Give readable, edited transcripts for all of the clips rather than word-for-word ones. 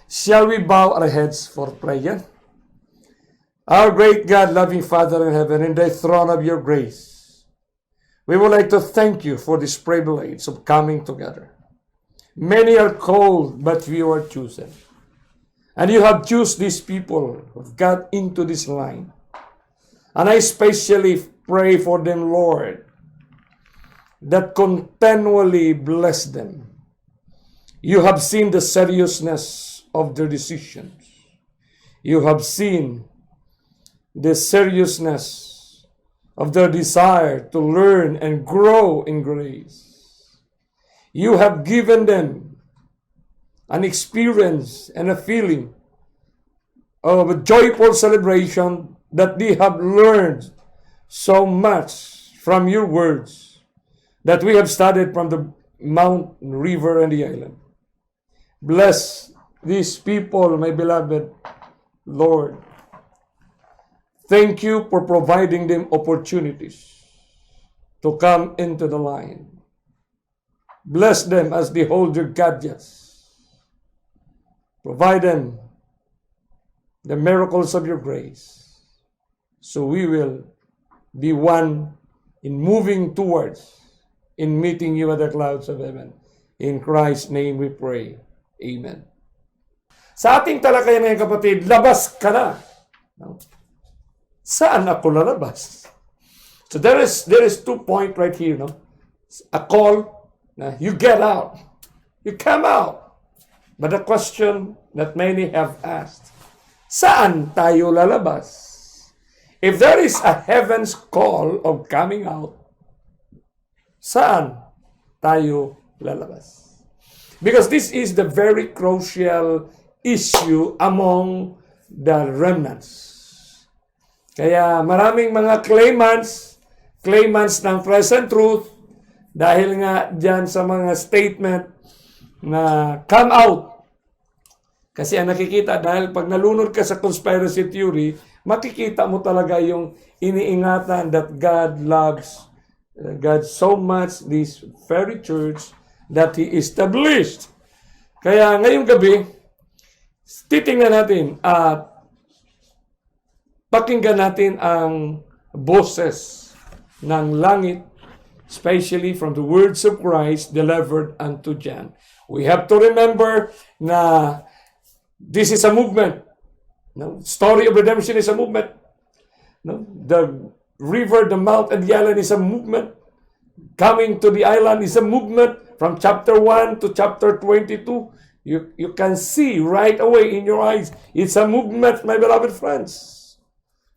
Shall we bow our heads for prayer? Our great God, loving Father in heaven, in the throne of your grace, we would like to thank you for this privilege of coming together. Many are called, but few are chosen. And you have chosen these people who got into this line. And I especially pray for them, Lord, that continually bless them. You have seen the seriousness of their decisions. You have seen the seriousness of their desire to learn and grow in grace. You have given them an experience and a feeling of a joyful celebration that they have learned so much from your words that we have studied from the mountain, river, and the island. Bless these people, my beloved Lord. Thank you for providing them opportunities to come into the line. Bless them as they hold their gadgets. Provide them the miracles of your grace, so we will be one in moving towards, in meeting you at the clouds of heaven. In Christ's name we pray. Amen. Sa ating talakayan ngayon, kapatid, labas ka na. Saan ako lalabas? So there is 2 points right here, no? A call, you get out, you come out. But the question that many have asked, saan tayo lalabas? If there is a heaven's call of coming out, saan tayo lalabas? Because this is the very crucial issue among the remnants. Kaya maraming mga claimants ng present truth, dahil nga dyan sa mga statement na come out. Kasi ang nakikita, dahil pag nalunod ka sa conspiracy theory, makikita mo talaga yung iniingatan that God loves God so much this very church that He established. Kaya ngayong gabi, titingnan natin at pakinggan natin ang boses ng langit, especially from the words of Christ delivered unto John. We have to remember na this is a movement. No? Story of redemption is a movement. No? The river, the mount, and the island is a movement. Coming to the island is a movement. From chapter 1 to chapter 22, you can see right away in your eyes, it's a movement, my beloved friends.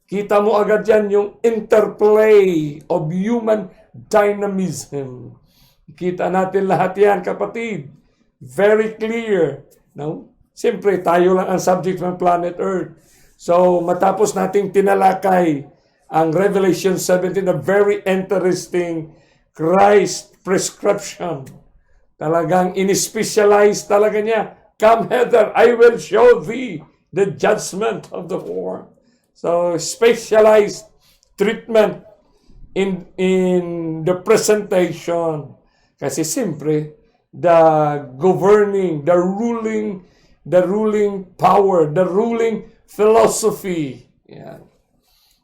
Kita mo agad yan yung interplay of human dynamism. Kita natin lahat yan, kapatid. Very clear. No? Siyempre, tayo lang ang subject ng planet Earth. So, matapos nating tinalakay ang Revelation 17, a very interesting Christ prescription. Talagang in-specialize talaga niya. Come hither, I will show thee the judgment of the Lord. So, specialized treatment in the presentation. Kasi siyempre, the governing, the ruling power, the ruling philosophy. Yeah.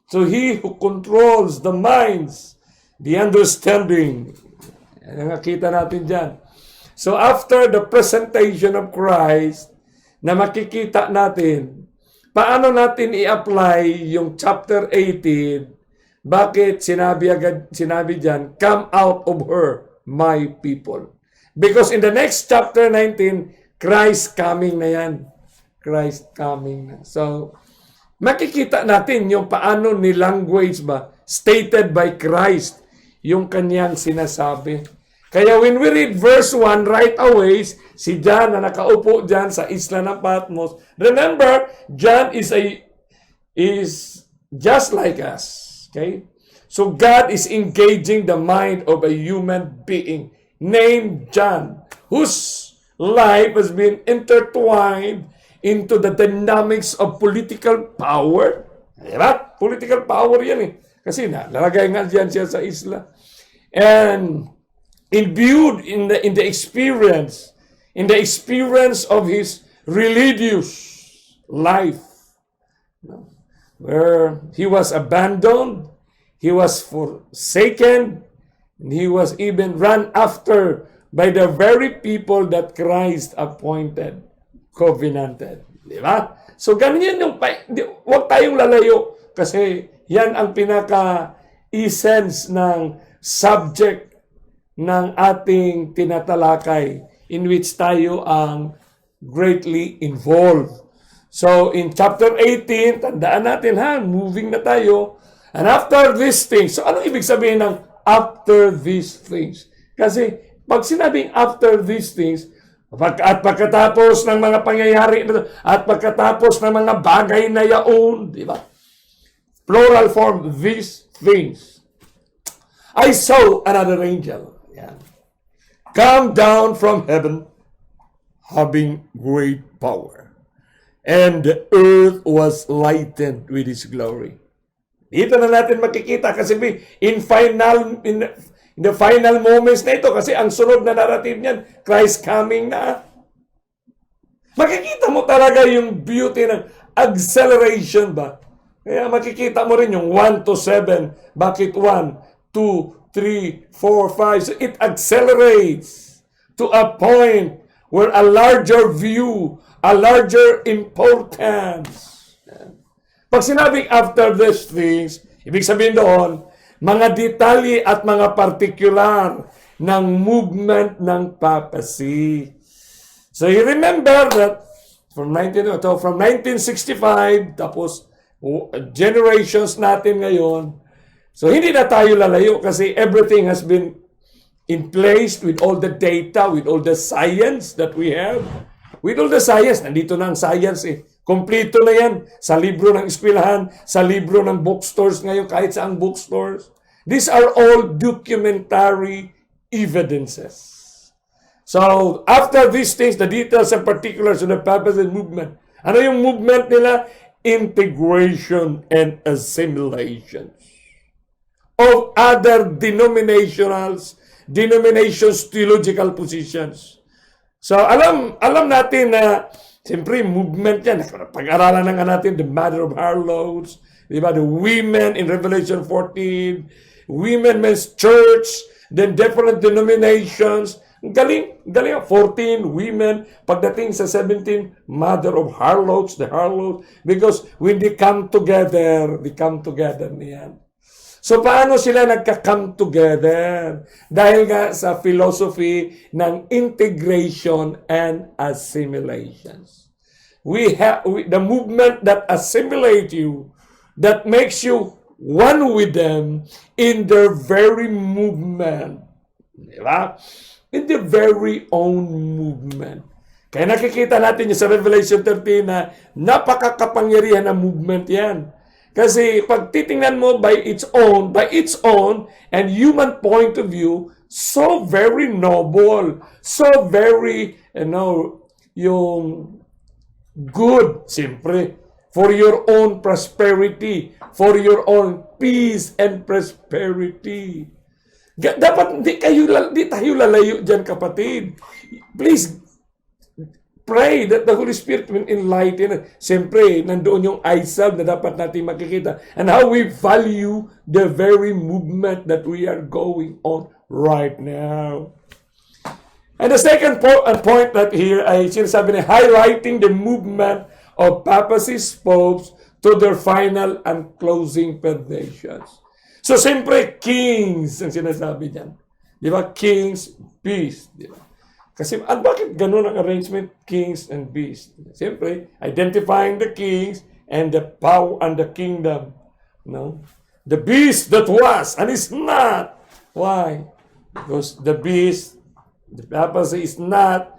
So, He who controls the minds, the understanding. Yan ang nakita natin dyan. So, after the presentation of Christ, na makikita natin, paano natin i-apply yung chapter 18? Bakit sinabi dyan, come out of her, my people. Because in the next chapter 19, Christ coming na yan. Christ coming na. So, makikita natin yung paano ni language ba, stated by Christ, yung kanyang sinasabi. Kaya when we read verse 1 right away, si John na nakaupo dyan sa isla ng Patmos, remember, John is just like us. Okay? So God is engaging the mind of a human being named John, whose life has been intertwined into the dynamics of political power. Diba? Political power yan eh. Kasi lalagay nga dyan siya sa isla. And imbued in the experience of his religious life, where he was abandoned, he was forsaken, and he was even run after by the very people that Christ appointed, covenanted. Di ba? So, ganyan yung, huwag tayong lalayo kasi yan ang pinaka-essence ng subject ng ating tinatalakay in which tayo ang greatly involved. So, in chapter 18, tandaan natin moving na tayo. And after these things, so ano ibig sabihin ng after these things? Kasi, pag sinabing after these things, at pagkatapos ng mga pangyayari at pagkatapos ng mga bagay na yaon, di ba? Plural form, these things. I saw another angel. Yan. Come down from heaven, having great power. And the earth was lightened with His glory. Dito na natin makikita kasi in the final moments na ito, kasi ang sunod na narrative niyan, Christ coming na. Makikita mo talaga yung beauty ng acceleration ba? Kaya makikita mo rin yung 1 to 7. Bakit 1, 2, 3, 4, 5? So it accelerates to a point where a larger view, a larger importance. Pag sinabing after these things, ibig sabihin doon, mga detalye at mga particular ng movement ng papacy. So you remember that from 1965, tapos generations natin ngayon, so hindi na tayo lalayo kasi everything has been in place with all the data, with all the science that we have. With all the science, nandito na ang science eh. Kompleto na yan sa libro ng eskwelahan, sa libro ng bookstores ngayon, kahit sa ang bookstores. These are all documentary evidences. So, after these things, the details and particulars of the papacy movement. Ano yung movement nila? Integration and assimilation of other denominations, theological positions. So, alam natin na siyempre, movement yan. Pag-aralan na nga natin, the mother of harlots, diba? The women in Revelation 14, women men's church, then different denominations. Galing, 14 women. Pagdating sa 17, mother of harlots, the harlots. Because when they come together niyan. So, paano sila nagka-come together? Dahil nga sa philosophy ng integration and assimilations. We have the movement that assimilate you, that makes you one with them in their very movement. Diba? In their very own movement. Kaya nakikita natin yung sa Revelation 13 na napakakapangyarihan na movement yan. Kasi pag titingnan mo by its own and human point of view, so very noble, so very, yung good, siyempre, for your own prosperity, for your own peace and prosperity. Dapat di tayo lalayo dyan, kapatid. Please, pray that the Holy Spirit will enlighten. Siyempre, nandoon yung eyesight na dapat natin makikita. And how we value the very movement that we are going on right now. And the second point that here ay sinasabi na highlighting the movement of papacy popes to their final and closing perditions. So, siyempre, kings ang sinasabi dyan. Di ba? Kings, beasts. Di ba? Kasi, bakit ganun ang arrangement? Kings and beasts. Siyempre, identifying the kings and the power and the kingdom. No? The beast that was and is not. Why? Because the beast, the papacy is not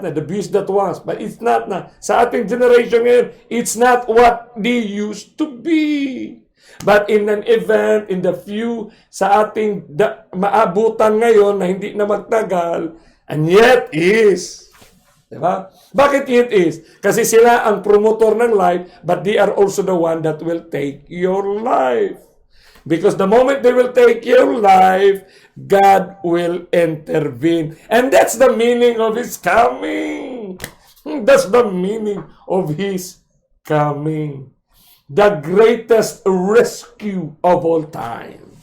na the beast that was, but it's not na. Sa ating generation ngayon, it's not what they used to be. But in an event, in the few, sa ating maabutan ngayon na hindi na magtagal, and yet is. Diba? Bakit yet is? Kasi sila ang promotor ng life, but they are also the one that will take your life. Because the moment they will take your life, God will intervene. And that's the meaning of His coming. That's the meaning of His coming. The greatest rescue of all time.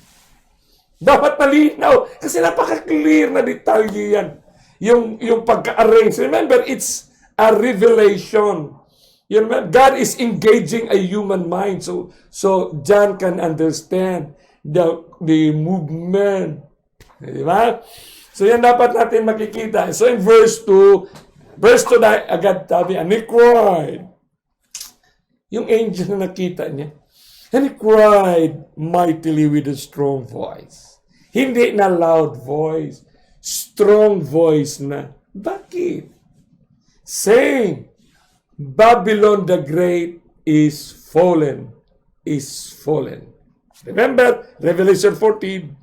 Dapat malinaw kasi napaka-clear na detalye yan. Yung pagka-arrange. Remember, it's a revelation. You know, God is engaging a human mind so John can understand the movement. Di ba? So yan dapat natin makikita. So in verse 2 na agad sabi, and he cried. Yung angel na nakita niya. And he cried mightily with a strong voice. Hindi na loud voice. Strong voice na. Bakit? Saying, Babylon the Great is fallen. Is fallen. Remember, Revelation 14.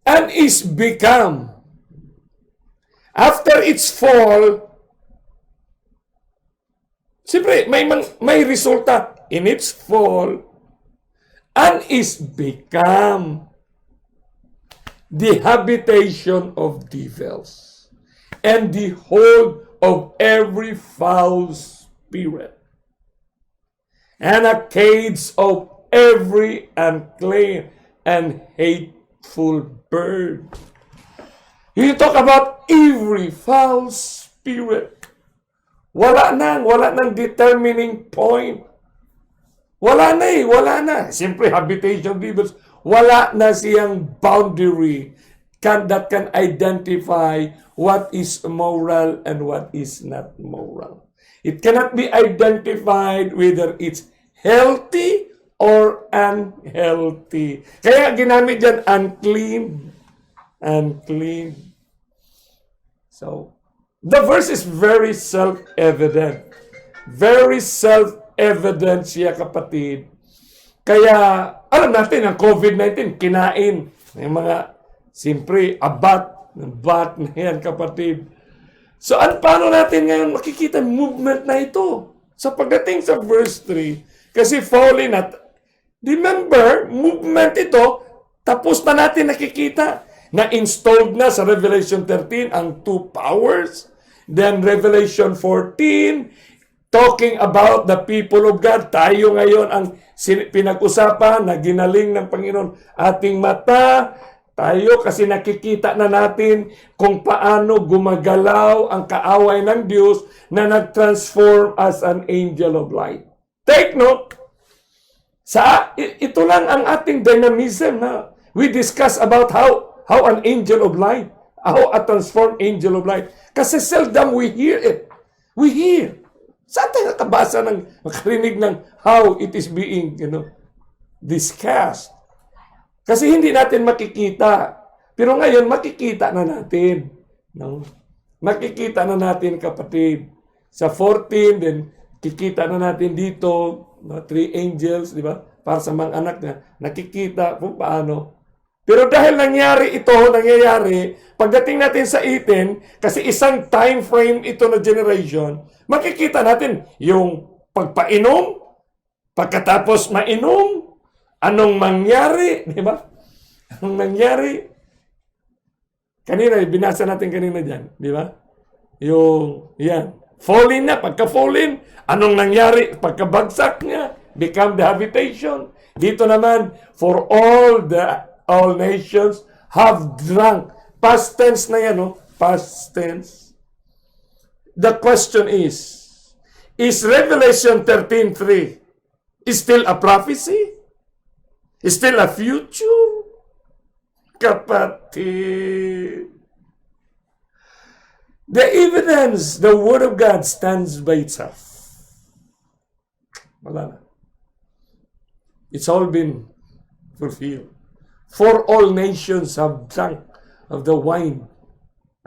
And is become. After its fall, siyempre, may resulta in its fall, and is become the habitation of devils, and the hold of every foul spirit, and a cage of every unclean and hateful bird. You talk about every foul spirit. Wala nang determining point. Wala na. Simply habitation of devils. Wala na siyang boundary that can identify what is moral and what is not moral. It cannot be identified whether it's healthy or unhealthy. Kaya ginamit dyan, unclean. So, the verse is very self-evident. Very self-evident siya, kapatid. Kaya, alam natin, ang COVID-19, kinain. May mga, siyempre, bat na yan, kapatid. So, paano natin ngayon makikita movement na ito? Sa pagdating sa verse 3, kasi fallen at, remember, movement ito, tapos na natin nakikita. Na-installed na sa Revelation 13 ang two powers. Then Revelation 14, talking about the people of God. Tayo ngayon ang pinag-usapan na ginaling ng Panginoon ating mata. Tayo kasi nakikita na natin kung paano gumagalaw ang kaaway ng Diyos na nag-transform as an angel of light. Take note, ito lang ang ating dynamism na we discuss about how an angel of light, how a transformed angel of light. Kasi seldom we hear it. We hear. Saan tayo nakabasa makarinig ng how it is being, discussed? Kasi hindi natin makikita. Pero ngayon, makikita na natin. No? Makikita na natin, kapatid. Sa 14, then kikita na natin dito, 3 angels, di ba? Para sa mga anak na nakikita kung paano. Pero dahil nangyayari, pagdating natin sa 18, kasi isang time frame ito na generation, makikita natin yung pagpainom, pagkatapos mainom, anong mangyari, di ba? Anong nangyari? Kanina, binasa natin kanina dyan, di ba? Falling na, pagka-falling, anong nangyari? Pagkabagsak niya, become the habitation. Dito naman, for all nations have drunk. Past tense na yan, Past tense. The question is Revelation 13:3 still a prophecy? Is still a future? Kapatid. The evidence, the Word of God stands by itself. Wala na. It's all been fulfilled. For all nations have drunk of the wine.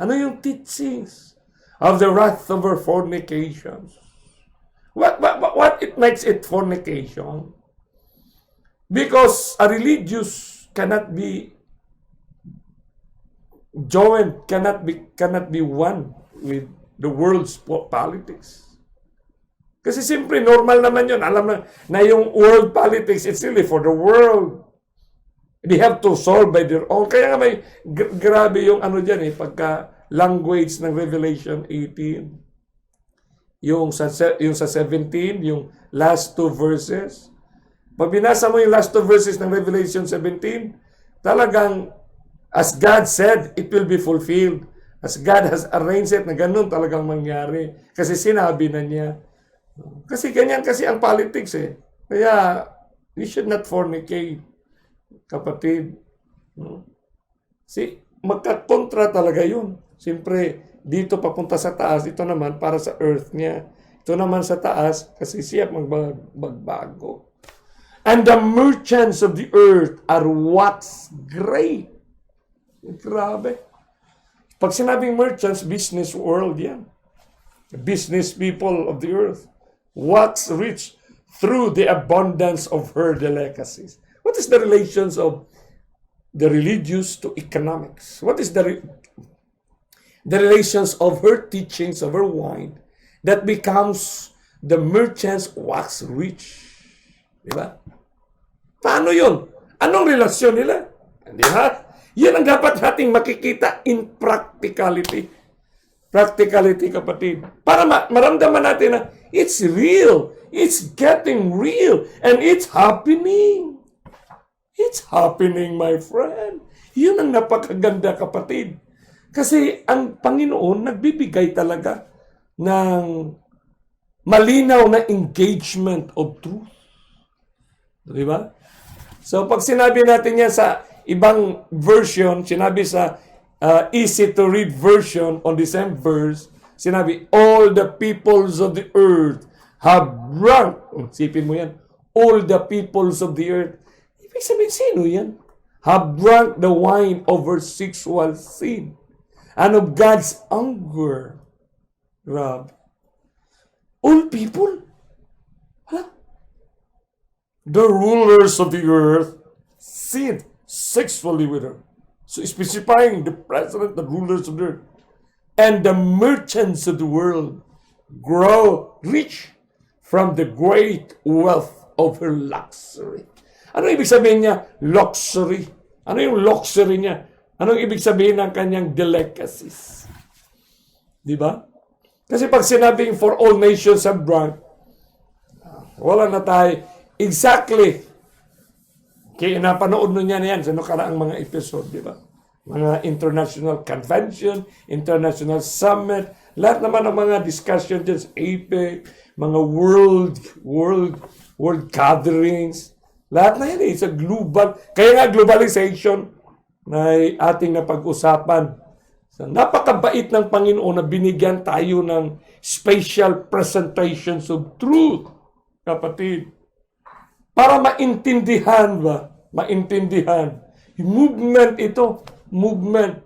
Ano yung teachings? Of the wrath of our fornications. What it makes it fornication? Because a religious cannot be joined, cannot be one with the world's politics. Kasi simply normal naman yun. Alam na yung world politics, it's really for the world. They have to solve by their own. Kaya nga may grabe yung dyan pagka language ng Revelation 18. Yung sa 17, yung last two verses. Pag binasa mo yung last two verses ng Revelation 17, talagang, as God said, it will be fulfilled. As God has arranged it, na ganun talagang mangyari. Kasi sinabi na niya. Kasi ganyan kasi ang politics eh. Kaya, we should not fornicate, kapatid. Magkakontra talaga yun. Siyempre, dito papunta sa taas, ito naman para sa earth niya. Ito naman sa taas, kasi siya magbago. And the merchants of the earth are wax great. Grabe. Pag sinabing merchants, business world yan. Business people of the earth. Wax rich through the abundance of her delicacies. What is the relations of the religious to economics? What is the relations of her teachings, of her wine, that becomes the merchants wax rich? Diba? Paano yun? Anong relasyon nila? Di ba? Yan ang dapat nating makikita in practicality. Practicality, kapatid. Para maramdaman natin na it's real. It's getting real. And it's happening. It's happening, my friend. Yun ang napakaganda, kapatid. Kasi ang Panginoon nagbibigay talaga ng malinaw na engagement of truth. Di ba? So, pag sinabi natin yan sa ibang version, sinabi sa easy to read version on the same verse, sinabi, all the peoples of the earth have drunk. Sipin mo yan. All the peoples of the earth. Ibig sabihin, sino yan? Have drunk the wine over sexual sin and of God's anger. Rob. All people? Huh? The rulers of the earth sinned sexually with her. So specifying the president, the rulers of the earth, and the merchants of the world grow rich from the great wealth of her luxury. Ano ibig sabihin niya? Luxury. Ano yung luxury niya? Anong ibig sabihin ng kanyang delicacies? Di ba? Kasi pag sinabing for all nations have drunk, wala na tayo exactly. Kaya napanood nun yan sa nakaraang mga episode, di ba? Mga international convention, international summit, lahat naman ng mga discussion dyan sa APEC, mga world gatherings, lahat na yan sa global. Kaya nga globalization na ating napag-usapan. So, napakabait ng Panginoon na binigyan tayo ng special presentations of truth, kapatid. Para maintindihan ba? Maintindihan. Movement ito. Movement,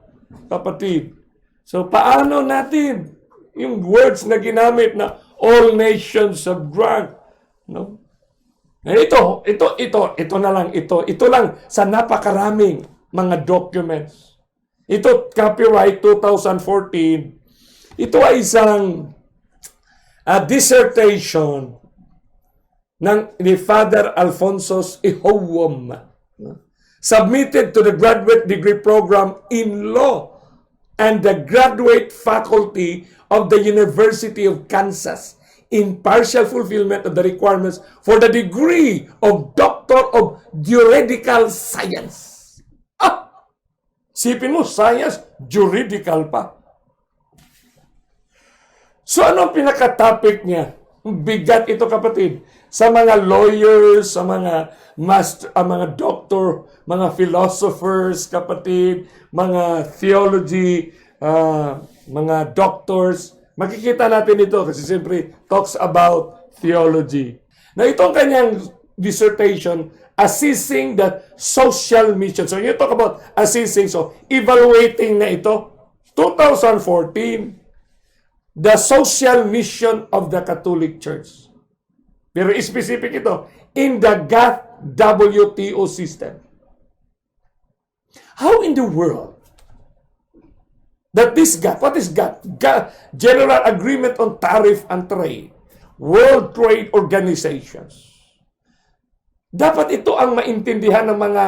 kapatid. So, paano natin yung words na ginamit na all nations have drunk? No? Ito na lang. Ito lang sa napakaraming mga documents. Ito, copyright 2014. Ito ay isang dissertation ni Father Alfonso Ihowom, submitted to the graduate degree program in law and the graduate faculty of the University of Kansas in partial fulfillment of the requirements for the degree of Doctor of Juridical Science. Sipin mo, science, juridical pa. So ano ang pinaka-topic niya? Bigat ito, kapatid. Sa mga lawyers, sa mga mga doctor, mga philosophers, kapatid, mga theology, mga doctors, makikita natin ito kasi siyempre talks about theology. Na itong kanyang dissertation, assessing the social mission. So you talk about assessing, so evaluating na ito, 2014, the social mission of the Catholic Church. Pero specific ito, in the WTO system. How in the world that this GATT, what is GATT? General Agreement on Tariff and Trade, World Trade Organizations. Dapat ito ang maintindihan ng mga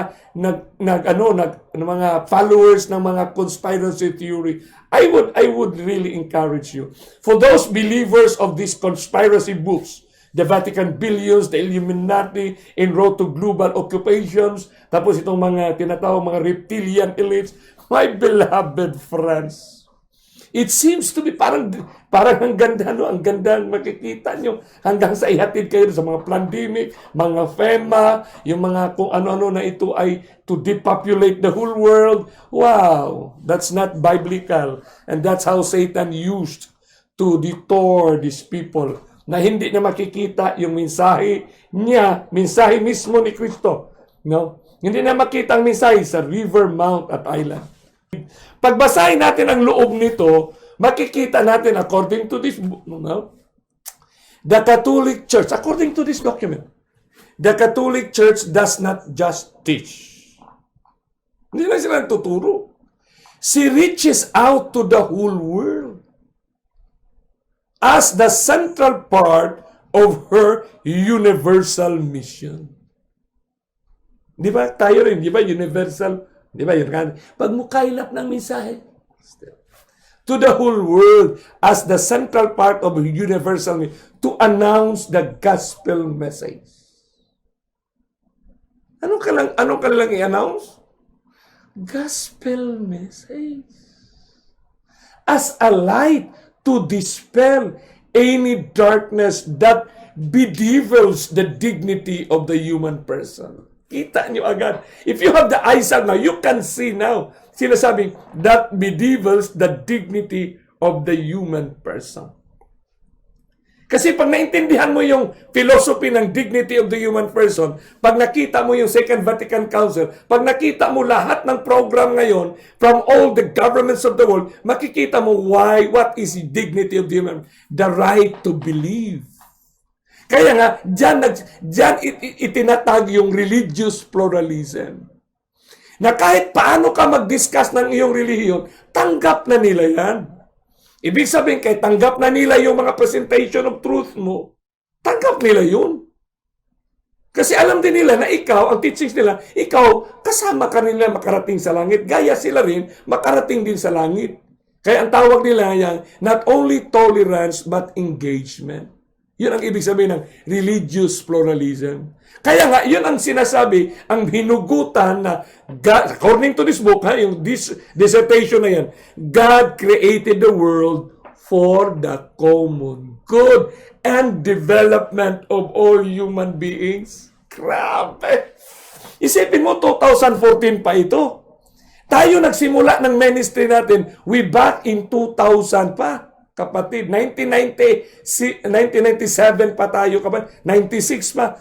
mga followers ng mga conspiracy theory. I would really encourage you. For those believers of these conspiracy books, the Vatican Billions, the Illuminati, en route to global occupations, tapos itong mga tinatawag mga reptilian elites, my beloved friends, it seems to be parang ang ganda, no? Ang ganda makikita nyo hanggang sa ihatid kayo sa mga pandemic, mga FEMA, yung mga kung ano-ano na ito ay to depopulate the whole world. Wow! That's not biblical. And that's how Satan used to detour these people na hindi na makikita yung mensahe niya, mensahe mismo ni Kristo. No? Hindi na makita ang mensahe sa river, mount at island. Pagbasahin natin ang loob nito, makikita natin according to this book, the Catholic Church, according to this document, the Catholic Church does not just teach. Hindi lang sila tuturo. She reaches out to the whole world as the central part of her universal mission. Di ba? Tayo rin, di ba? Universal. Di ba yun? Pag mukailap ng mensahe, to the whole world as the central part of universal mission, to announce the gospel message. Anong ka lang i-announce? Gospel message. As a light to dispel any darkness that bedevils the dignity of the human person. Kita nyo agad. If you have the eyesight now, you can see now. Sinasabing, that bedevils the dignity of the human person. Kasi pag naintindihan mo yung philosophy ng dignity of the human person, pag nakita mo yung Second Vatican Council, pag nakita mo lahat ng program ngayon from all the governments of the world, makikita mo what is the dignity of the human, the right to believe. Kaya nga, dyan itinatag yung religious pluralism. Na kahit paano ka mag-discuss ng iyong relihiyon, tanggap na nila yan. Ibig sabihin, kahit tanggap na nila yung mga presentation of truth mo, tanggap nila yun. Kasi alam din nila na ikaw, ang teachings nila, ikaw, kasama ka nila makarating sa langit. Gaya sila rin, makarating din sa langit. Kaya ang tawag nila yan, not only tolerance, but engagement. Yun ang ibig sabihin ng religious pluralism. Kaya nga, yun ang sinasabi, ang hinugutan na God, according to this book, yung dissertation na yan, God created the world for the common good and development of all human beings. Grabe! Isipin mo, 2014 pa ito. Tayo nagsimula ng ministry natin, we back in 2000 pa. Kapatid, 1997 pa tayo, kapatid. 96 pa.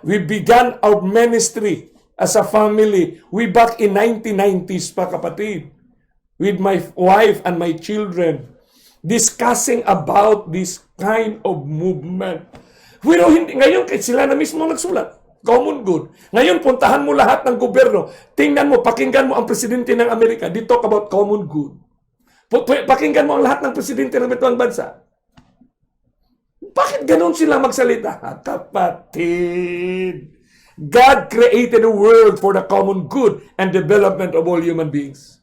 We began our ministry as a family. We back in 1990s pa, kapatid. With my wife and my children. Discussing about this kind of movement. Pero hindi, ngayon, sila na mismo nagsulat. Common good. Ngayon, puntahan mo lahat ng gobyerno. Tingnan mo, pakinggan mo ang presidente ng Amerika. They talk about common good. Pakinggan mo ang lahat ng presidente ng itong bansa. Bakit ganun sila magsalita? Kapatid, God created a world for the common good and development of all human beings.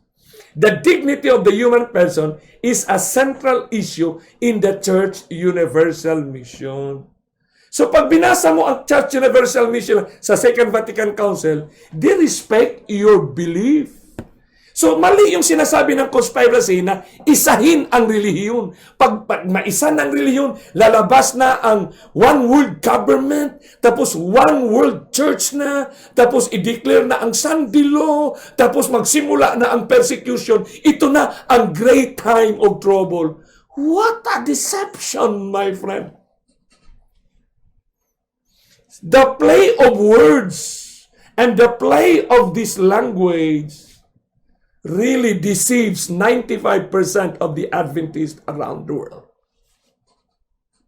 The dignity of the human person is a central issue in the Church Universal Mission. So pag binasa mo ang Church Universal Mission sa Second Vatican Council, they respect your belief. So, mali yung sinasabi ng conspiracy na isahin ang relihiyon. Pag maisan ang relihiyon, lalabas na ang one world government, tapos one world church na, tapos i-declare na ang Sunday law, tapos magsimula na ang persecution. Ito na ang great time of trouble. What a deception, my friend. The play of words and the play of this language really deceives 95% of the Adventists around the world.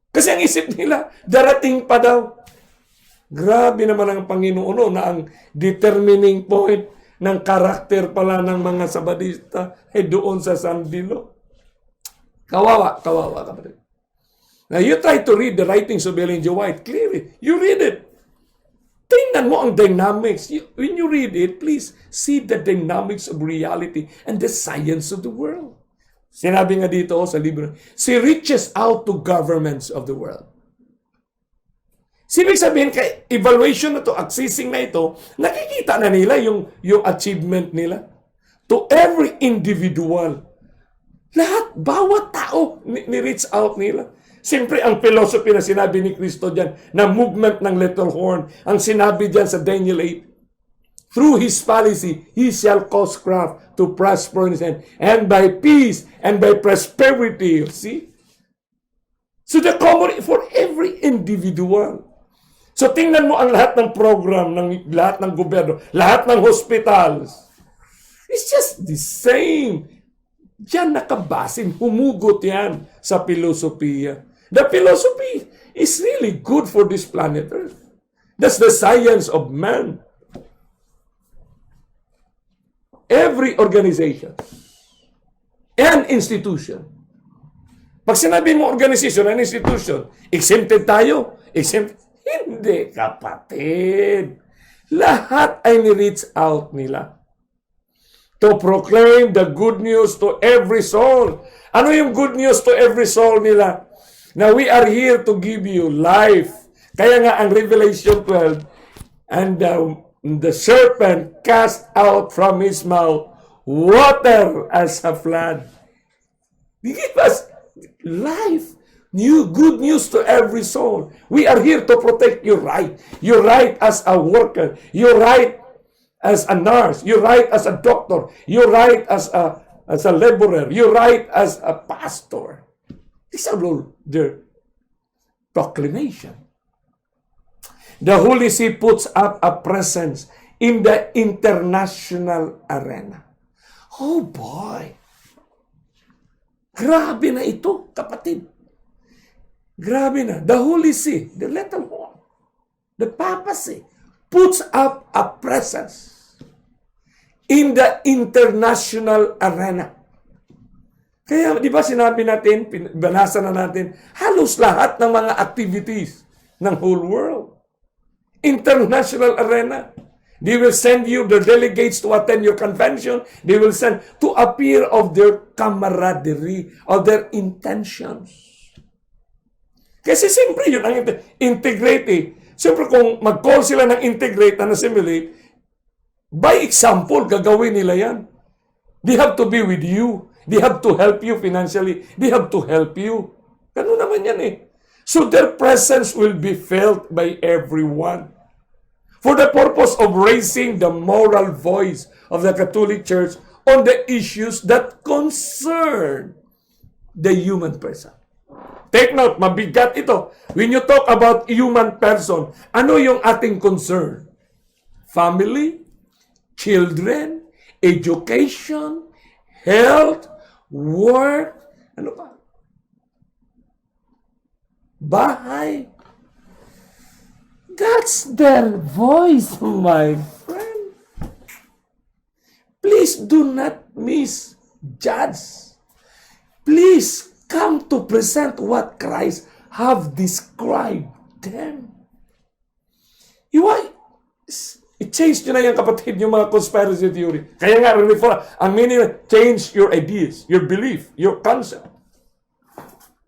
Kasi ang isip nila, darating pa daw. Grabe naman ang Panginoon na ang determining point ng karakter pala ng mga Sabadista ay doon sa Sandilo. Kawawa kapatid. Now you try to read the writings of Ellen G. White, clearly, you read it. Tingnan mo ang dynamics. When you read it, please see the dynamics of reality and the science of the world. Sinabi nga dito sa libro, she reaches out to governments of the world. Sibig sabihin, kay evaluation na to, accessing na ito, nakikita na nila yung achievement nila. To every individual. Lahat, bawat tao, ni-reach out nila. Siyempre, ang philosophy na sinabi ni Kristo dyan, na movement ng little horn, ang sinabi dyan sa Daniel 8, through His policy, He shall cause craft to prosper in His hand, and by peace, and by prosperity. See? So the common, for every individual. So tingnan mo ang lahat ng program, ng lahat ng gobyerno, lahat ng hospitals. It's just the same. Diyan nakabasin, humugot yan sa filosofiya. The philosophy is really good for this planet Earth. That's the science of man. Every organization and institution. Pag sinabi mo organization and institution, exempted tayo? Exempted? Hindi, kapatid. Lahat ay ni-reach out nila to proclaim the good news to every soul. Ano yung good news to every soul nila? Now, we are here to give you life. Kaya nga ang Revelation 12, and the serpent cast out from his mouth water as a flood. He gave us life. New good news to every soul. We are here to protect your right. Your right as a worker. Your right as a nurse. Your right as a doctor. Your right as a laborer. Your right as a pastor. These are all their proclamation. The Holy See puts up a presence in the international arena. Oh boy! Grabe na ito, kapatid. Grabe na. The Holy See, the little horn, the papacy, puts up a presence in the international arena. Kaya, di ba sinabi natin, binasa na natin, halos lahat ng mga activities ng whole world. International arena. They will send you the delegates to attend your convention. They will send to appear of their camaraderie, of their intentions. Kasi siyempre yun ang integrate. Siyempre kung mag-call sila ng integrate na assimilate, by example, gagawin nila yan. They have to be with you. They have to help you financially. They have to help you. Ganun naman yan eh. So their presence will be felt by everyone. For the purpose of raising the moral voice of the Catholic Church on the issues that concern the human person. Take note, mabigat ito. When you talk about human person, ano yung ating concern? Family, children, education, health, work, ano pa? Bahay. That's their voice, my friend. Please do not misjudge. Please come to present what Christ have described them. I-change nyo na yan, kapatid, yung mga conspiracy theory. Kaya nga, ang meaning, change your ideas, your belief, your concept.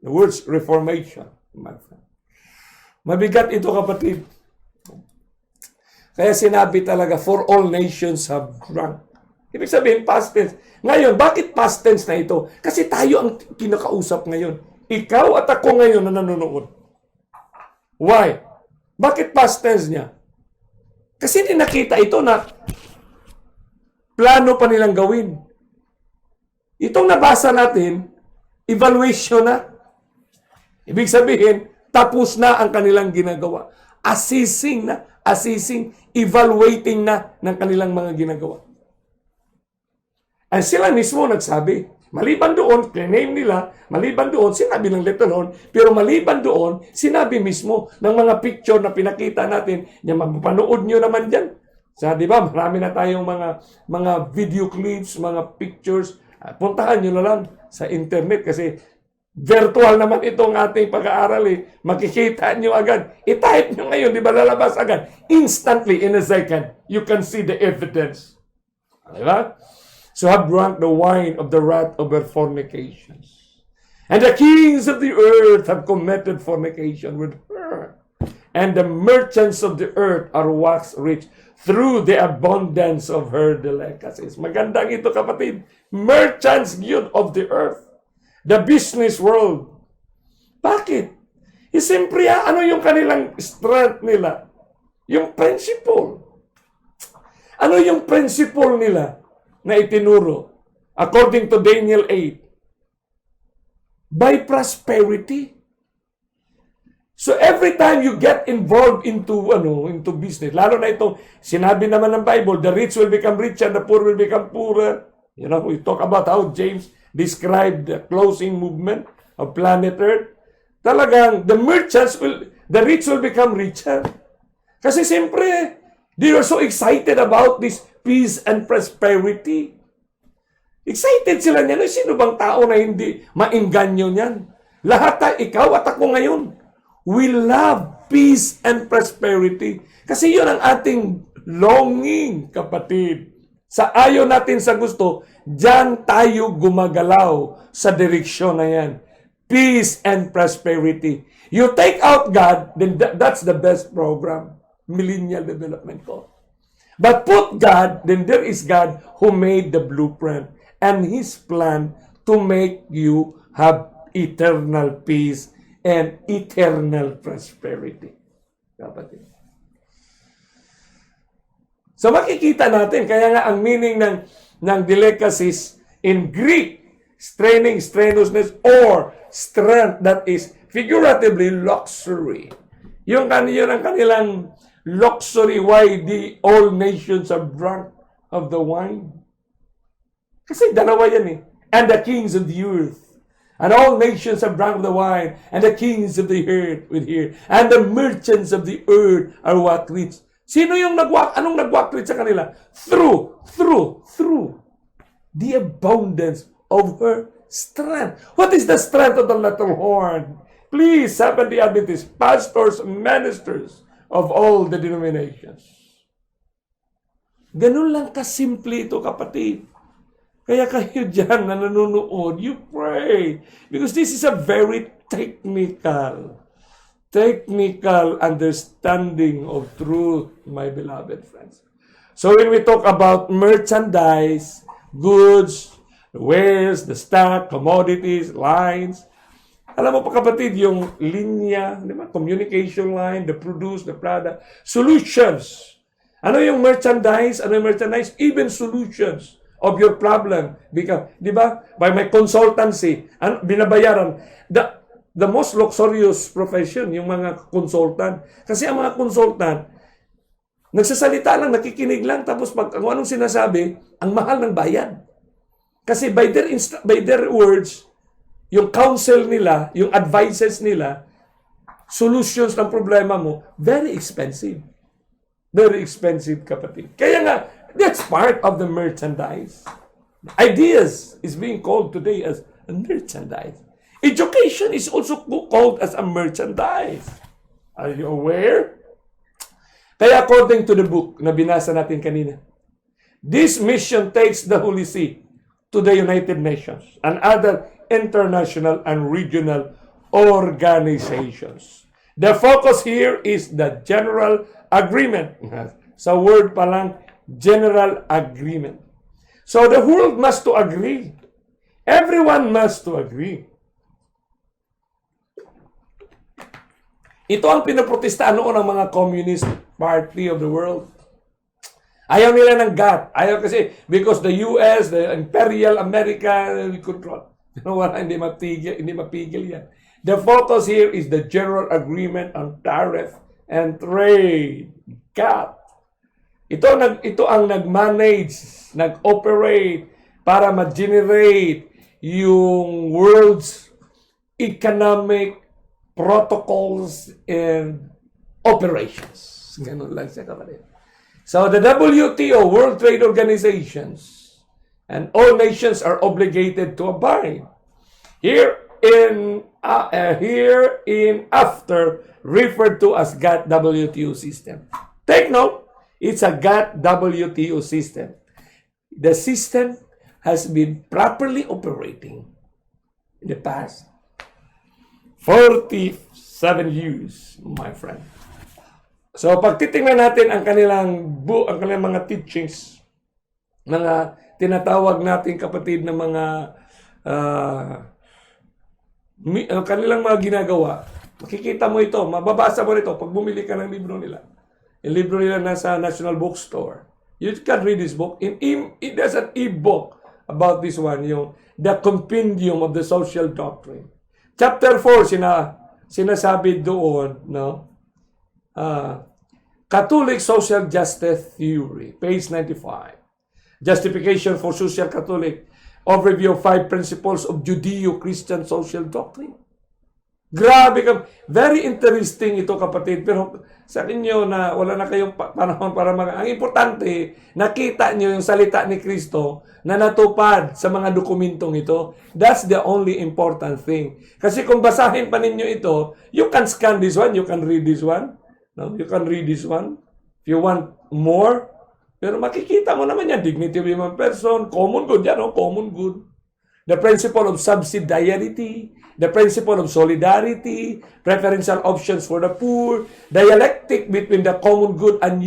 The words reformation, my friend. Mabigat ito, kapatid. Kaya sinabi talaga, for all nations have drunk. Ibig sabihin, past tense. Ngayon, bakit past tense na ito? Kasi tayo ang kinakausap ngayon. Ikaw at ako ngayon na nanonood. Why? Bakit past tense niya? Kasi hindi nakita ito na plano pa nilang gawin. Itong nabasa natin, evaluation na. Ibig sabihin, tapos na ang kanilang ginagawa. Assessing, evaluating na ng kanilang mga ginagawa. At sila mismo nagsabi, maliban doon, claim nila, maliban doon, sinabi ng little horn, pero maliban doon, sinabi mismo ng mga picture na pinakita natin, yung mapanood nyo naman dyan. Di ba, marami na tayong mga video clips, mga pictures. Puntahan nyo na lang sa internet kasi Virtual naman itong ating pag-aaral eh. Makikita nyo agad. I-type nyo ngayon, di ba lalabas agad? Instantly, in a second, you can see the evidence. Di ba? So have drunk the wine of the wrath over fornications. And the kings of the earth have committed fornication with her. And the merchants of the earth are waxed rich through the abundance of her delicacies. Magandang ito, kapatid. Merchants yun of the earth. The business world. Bakit? Siyempre, ano yung kanilang strength nila? Yung principle. Ano yung principle nila na itinuro? According to Daniel 8. By prosperity. So every time you get involved into business, lalo na itong sinabi naman ng Bible, the rich will become richer, the poor will become poorer. You know, we talk about how James described the closing movement of planet Earth. Talagang the rich will become richer. Kasi siyempre, they are so excited about this peace and prosperity. Excited sila niyan. Sino bang tao na hindi mainganyo niyan? Lahat tayo, ikaw at ako ngayon, we love peace and prosperity. Kasi yun ang ating longing, kapatid. Sa ayaw natin sa gusto, diyan tayo gumagalaw sa direksyon na yan. Peace and prosperity. You take out God, then that's the best program. Millennial Development Goal. But put God, then there is God who made the blueprint and His plan to make you have eternal peace and eternal prosperity. Kapatid. So makikita natin, kaya nga ang meaning ng delicacies in Greek, straining, strenuousness, or strength, that is figuratively luxury. Yung ang kanilang luxury, why the all nations are drunk of the wine. Kasi dalawa yan eh. And the kings of the earth. And all nations have drunk of the wine. And the kings of the earth with here. And the merchants of the earth are what rich. Sino yung anong nag-walk rich sa kanila? Through the abundance of her strength. What is the strength of the little horn? Please, Seventh-day Adventist, pastors, ministers of all the denominations. Ganun lang kasimple ito, kapatid. Kaya kayo dyan na nanonood, you pray. Because this is a very technical understanding of truth, my beloved friends. So when we talk about merchandise, goods, the wares, the stock, commodities, lines, alam mo pa kapatid, yung linya, di ba? Communication line, the produce, the product, solutions. Ano yung merchandise? Even solutions of your problem. Because, di ba? By my consultancy, binabayaran. The most luxurious profession, yung mga consultant. Kasi ang mga consultant, nagsasalita lang, nakikinig lang, tapos pag kung anong sinasabi, ang mahal ng bayad. Kasi by their words, yung counsel nila, yung advices nila, solutions ng problema mo, very expensive. Very expensive, kapatid. Kaya nga, that's part of the merchandise. Ideas is being called today as a merchandise. Education is also called as a merchandise. Are you aware? Kaya according to the book na binasa natin kanina, this mission takes the Holy See to the United Nations and other international and regional organizations. The focus here is the general agreement. Sa word pa lang, general agreement. So the world must to agree. Everyone must to agree. Ito ang pinaprotestahan noon ng mga communist party of the world. Ayaw nila ng God. Ayaw kasi, because the US, the Imperial America, we control. Wala, hindi mapigil yan. The focus here is the general agreement on tariff and trade. God. Ito ang nag-manage, nag-operate para ma-generate yung world's economic protocols and operations. Ganun lang siya, kapatid. So the WTO, World Trade Organizations, and all nations are obligated to abide. Here hereinafter referred to as God WTO system. Take note, it's a God WTO system. The system has been properly operating in the past 47 years, my friend. So, pag titingnan natin ang kanilang mga teachings, mga tinatawag natin kapatid na mga kanilang mga ginagawa, makikita mo ito, mababasa mo ito pag bumili ka ng libro nila. Yung libro nila nasa National Bookstore. You can read this book. There's an e-book about this one, yung The Compendium of the Social Doctrine. Chapter 4, sinasabi doon, no? Catholic Social Justice Theory, page 95. Justification for Social Catholic. Overview of 5 principles of Judeo-Christian social doctrine. Grabe ka. Very interesting ito, kapatid. Pero sa inyo na wala na kayong panahon para ang importante, nakita nyo yung salita ni Kristo na natupad sa mga dokumentong ito. That's the only important thing. Kasi kung basahin pa ninyo ito, you can scan this one, you can read this one. No? You can read this one. If you want more, pero makikita mo naman yan, dignity of human person, common good yan, common good. The principle of subsidiarity, the principle of solidarity, preferential options for the poor, dialectic between the common good and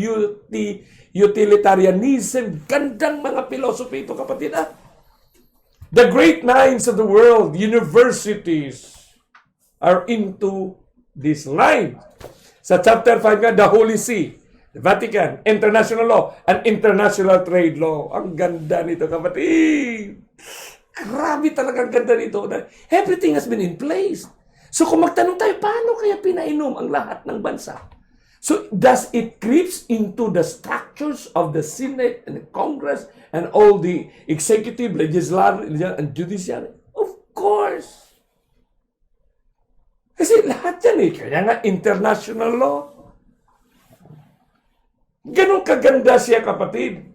utilitarianism. Gandang mga philosophy ito, kapatid. The great minds of the world, universities, are into this line. Sa chapter 5 nga, the Holy See, the Vatican, international law, and international trade law. Ang ganda nito, kapatid. Grabe talaga ang ganda nito. Everything has been in place. So kung magtanong tayo, paano kaya pinainom ang lahat ng bansa? So does it creeps into the structures of the Senate and the Congress and all the executive, legislative, and judiciary? Of course. Kasi lahat yan kaya nga international law. Ganon kaganda siya, kapatid.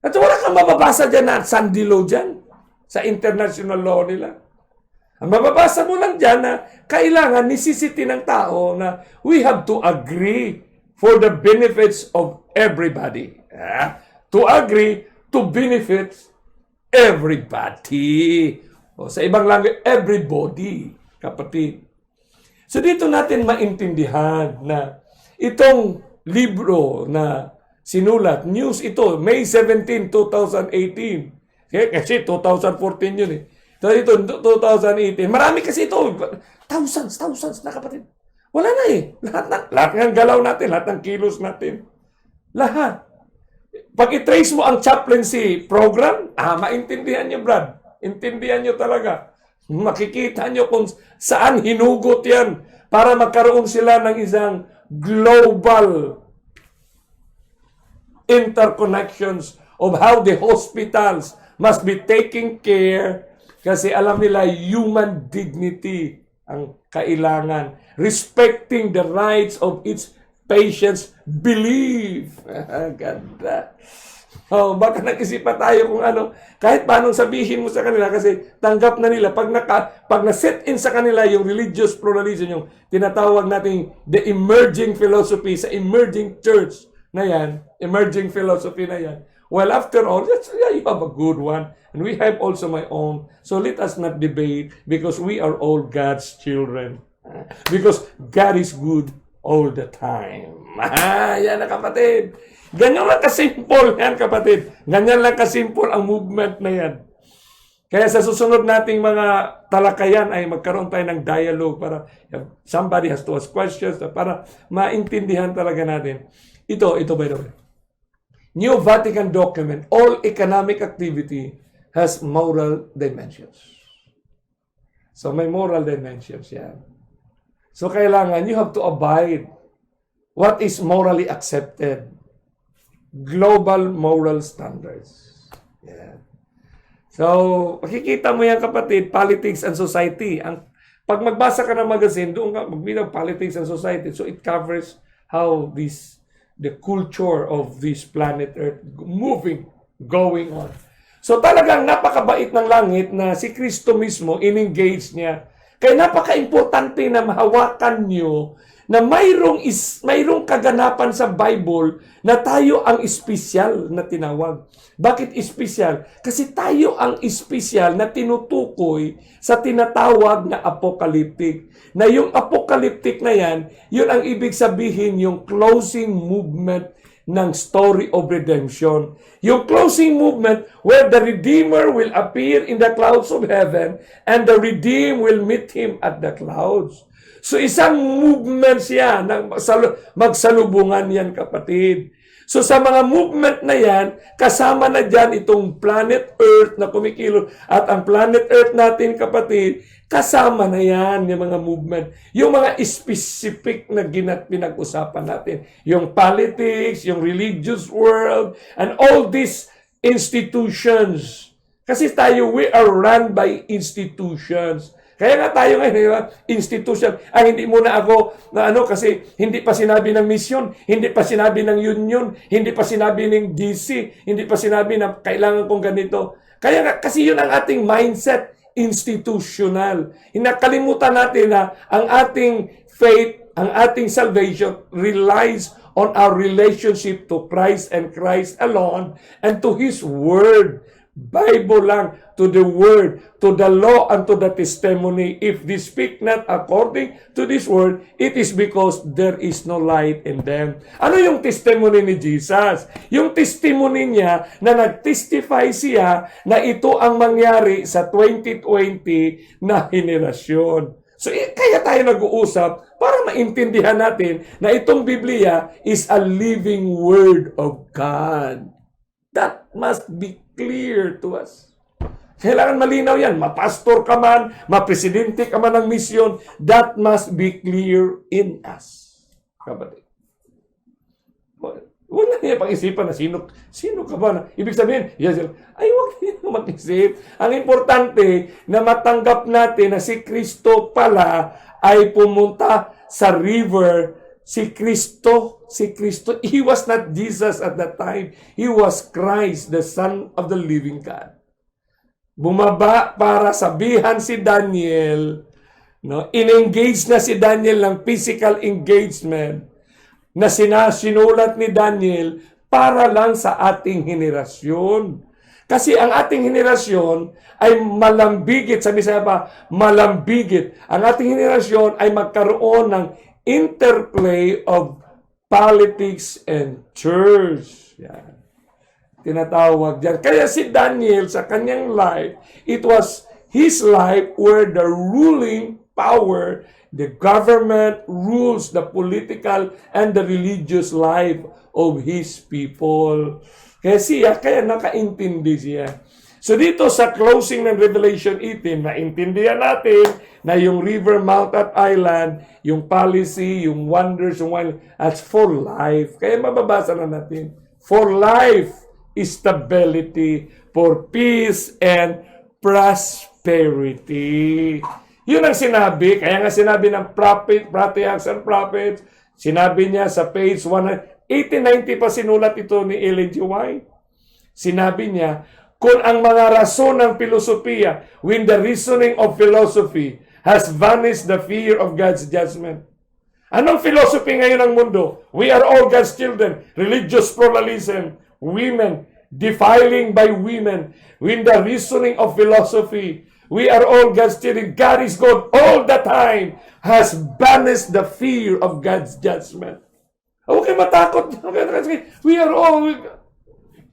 At wala kang mababasa dyan na sandilo dyan sa international law nila. Ang mababasa mo lang dyan na kailangan necessity ng tao na we have to agree for the benefits of everybody. To agree to benefit everybody. O, sa ibang language, everybody, kapatid. So dito natin maintindihan na itong libro na sinulat, news ito, May 17, 2018. Kasi 2014 yun So ito, 2018. Marami kasi ito. Thousands na, kapatid. Wala na lahat ng galaw natin, lahat ng kilos natin. Lahat. Pag i-trace mo ang chaplaincy program, maintindihan nyo, Brad. Intindihan nyo talaga. Makikita nyo kung saan hinugot yan para magkaroon sila ng isang global interconnections of how the hospitals must be taking care kasi alam nila human dignity ang kailangan. Respecting the rights of its patients' belief. Ganda. Baka nag-isipan tayo kung kahit paanong sabihin mo sa kanila kasi tanggap na nila. Pag na-set in sa kanila yung religious pluralism, yung tinatawag natin the emerging philosophy sa emerging church na yan, emerging philosophy na yan. Well, after all, you have a good one. And we have also my own. So let us not debate because we are all God's children. Because God is good all the time. Yan na, kapatid. Ganyan lang kasimple yan, kapatid. Ganyan lang kasimple ang movement na yan. Kaya sa susunod nating mga talakayan ay magkaroon tayo ng dialogue para somebody has to ask questions para maintindihan talaga natin. Ito by the way. New Vatican document, all economic activity has moral dimensions. So may moral dimensions yan. So kailangan you have to abide what is morally accepted. Global moral standards. Yeah. So, makikita mo yan, kapatid, politics and society. Pag magbasa ka ng magazine, doon ka magbinaw politics and society. So, it covers how the culture of this planet Earth going on. So talagang napakabait ng langit na si Kristo mismo in-engage niya. Kaya napaka-importante na mahawakan nyo na mayroong kaganapan sa Bible na tayo ang espesyal na tinawag. Bakit espesyal? Kasi tayo ang espesyal na tinutukoy sa tinatawag na apocalyptic. Na yung apocalyptic na yan, yun ang ibig sabihin yung closing movement ng story of redemption. Yung closing movement where the Redeemer will appear in the clouds of heaven and the redeemed will meet Him at the clouds. So isang movement siya, magsalubungan yan kapatid. So sa mga movement na yan, kasama na dyan itong planet Earth na kumikilo. At ang planet Earth natin kapatid, kasama na yan yung mga movement. Yung mga specific na pinag-usapan natin. Yung politics, yung religious world, and all these institutions. Kasi tayo, we are run by institutions. Kaya nga tayo ngayon, institution. Hindi muna ako kasi hindi pa sinabi ng mission, hindi pa sinabi ng union, hindi pa sinabi ng DC, hindi pa sinabi na kailangan kong ganito. Kaya nga, kasi yun ang ating mindset, institutional. Hinakalimutan natin na ang ating faith, ang ating salvation relies on our relationship to Christ and Christ alone and to His Word. Bible lang, to the Word, to the law, and to the testimony. If they speak not according to this Word, it is because there is no light in them. Ano yung testimony ni Jesus? Yung testimony niya na nag-testify siya na ito ang mangyari sa 2020 na henerasyon. So, kaya tayo nag-uusap para maintindihan natin na itong Biblia is a living Word of God. That must be clear to us. Kailangan malinaw yan. Mapastor ka man, mapresidente ka man ng misyon, that must be clear in us. Kapatid. Huwag na niya pag-isipan na sino ka ba na. Ibig sabihin, ay huwag niya mag-isip. Ang importante na matanggap natin na si Kristo pala ay pumunta sa river. Si Kristo, He was not Jesus at that time. He was Christ, the Son of the living God. Bumaba para sabihan si Daniel, in-engage na si Daniel ng physical engagement na sinulat ni Daniel para lang sa ating henerasyon. Kasi ang ating henerasyon ay malambigit, sabi sa pa, malambigit. Ang ating henerasyon ay magkaroon ng interplay of politics and church. Yan. Tinatawag dyan. Kaya si Daniel sa kanyang life, it was his life where the ruling power, the government rules the political and the religious life of his people. Kaya nakaintindi siya. So dito sa closing ng Revelation 18, naintindihan natin na yung river, mount at island, yung policy, yung wonders, that's for life. Kaya mababasa na natin. For life, stability, for peace and prosperity. Yun ang sinabi. Kaya nga sinabi ng patriarchs and prophets, sinabi niya sa page 1890 pa sinulat ito ni Ellen G. White. Sinabi niya, kung ang mga rason ng filosofiya, when the reasoning of philosophy has vanished the fear of God's judgment. Anong philosophy ngayon ng mundo? We are all God's children. Religious pluralism. Women. Defiling by women. When the reasoning of philosophy, we are all God's children. God is God all the time. Has banished the fear of God's judgment. Huwag kayo matakot. We are all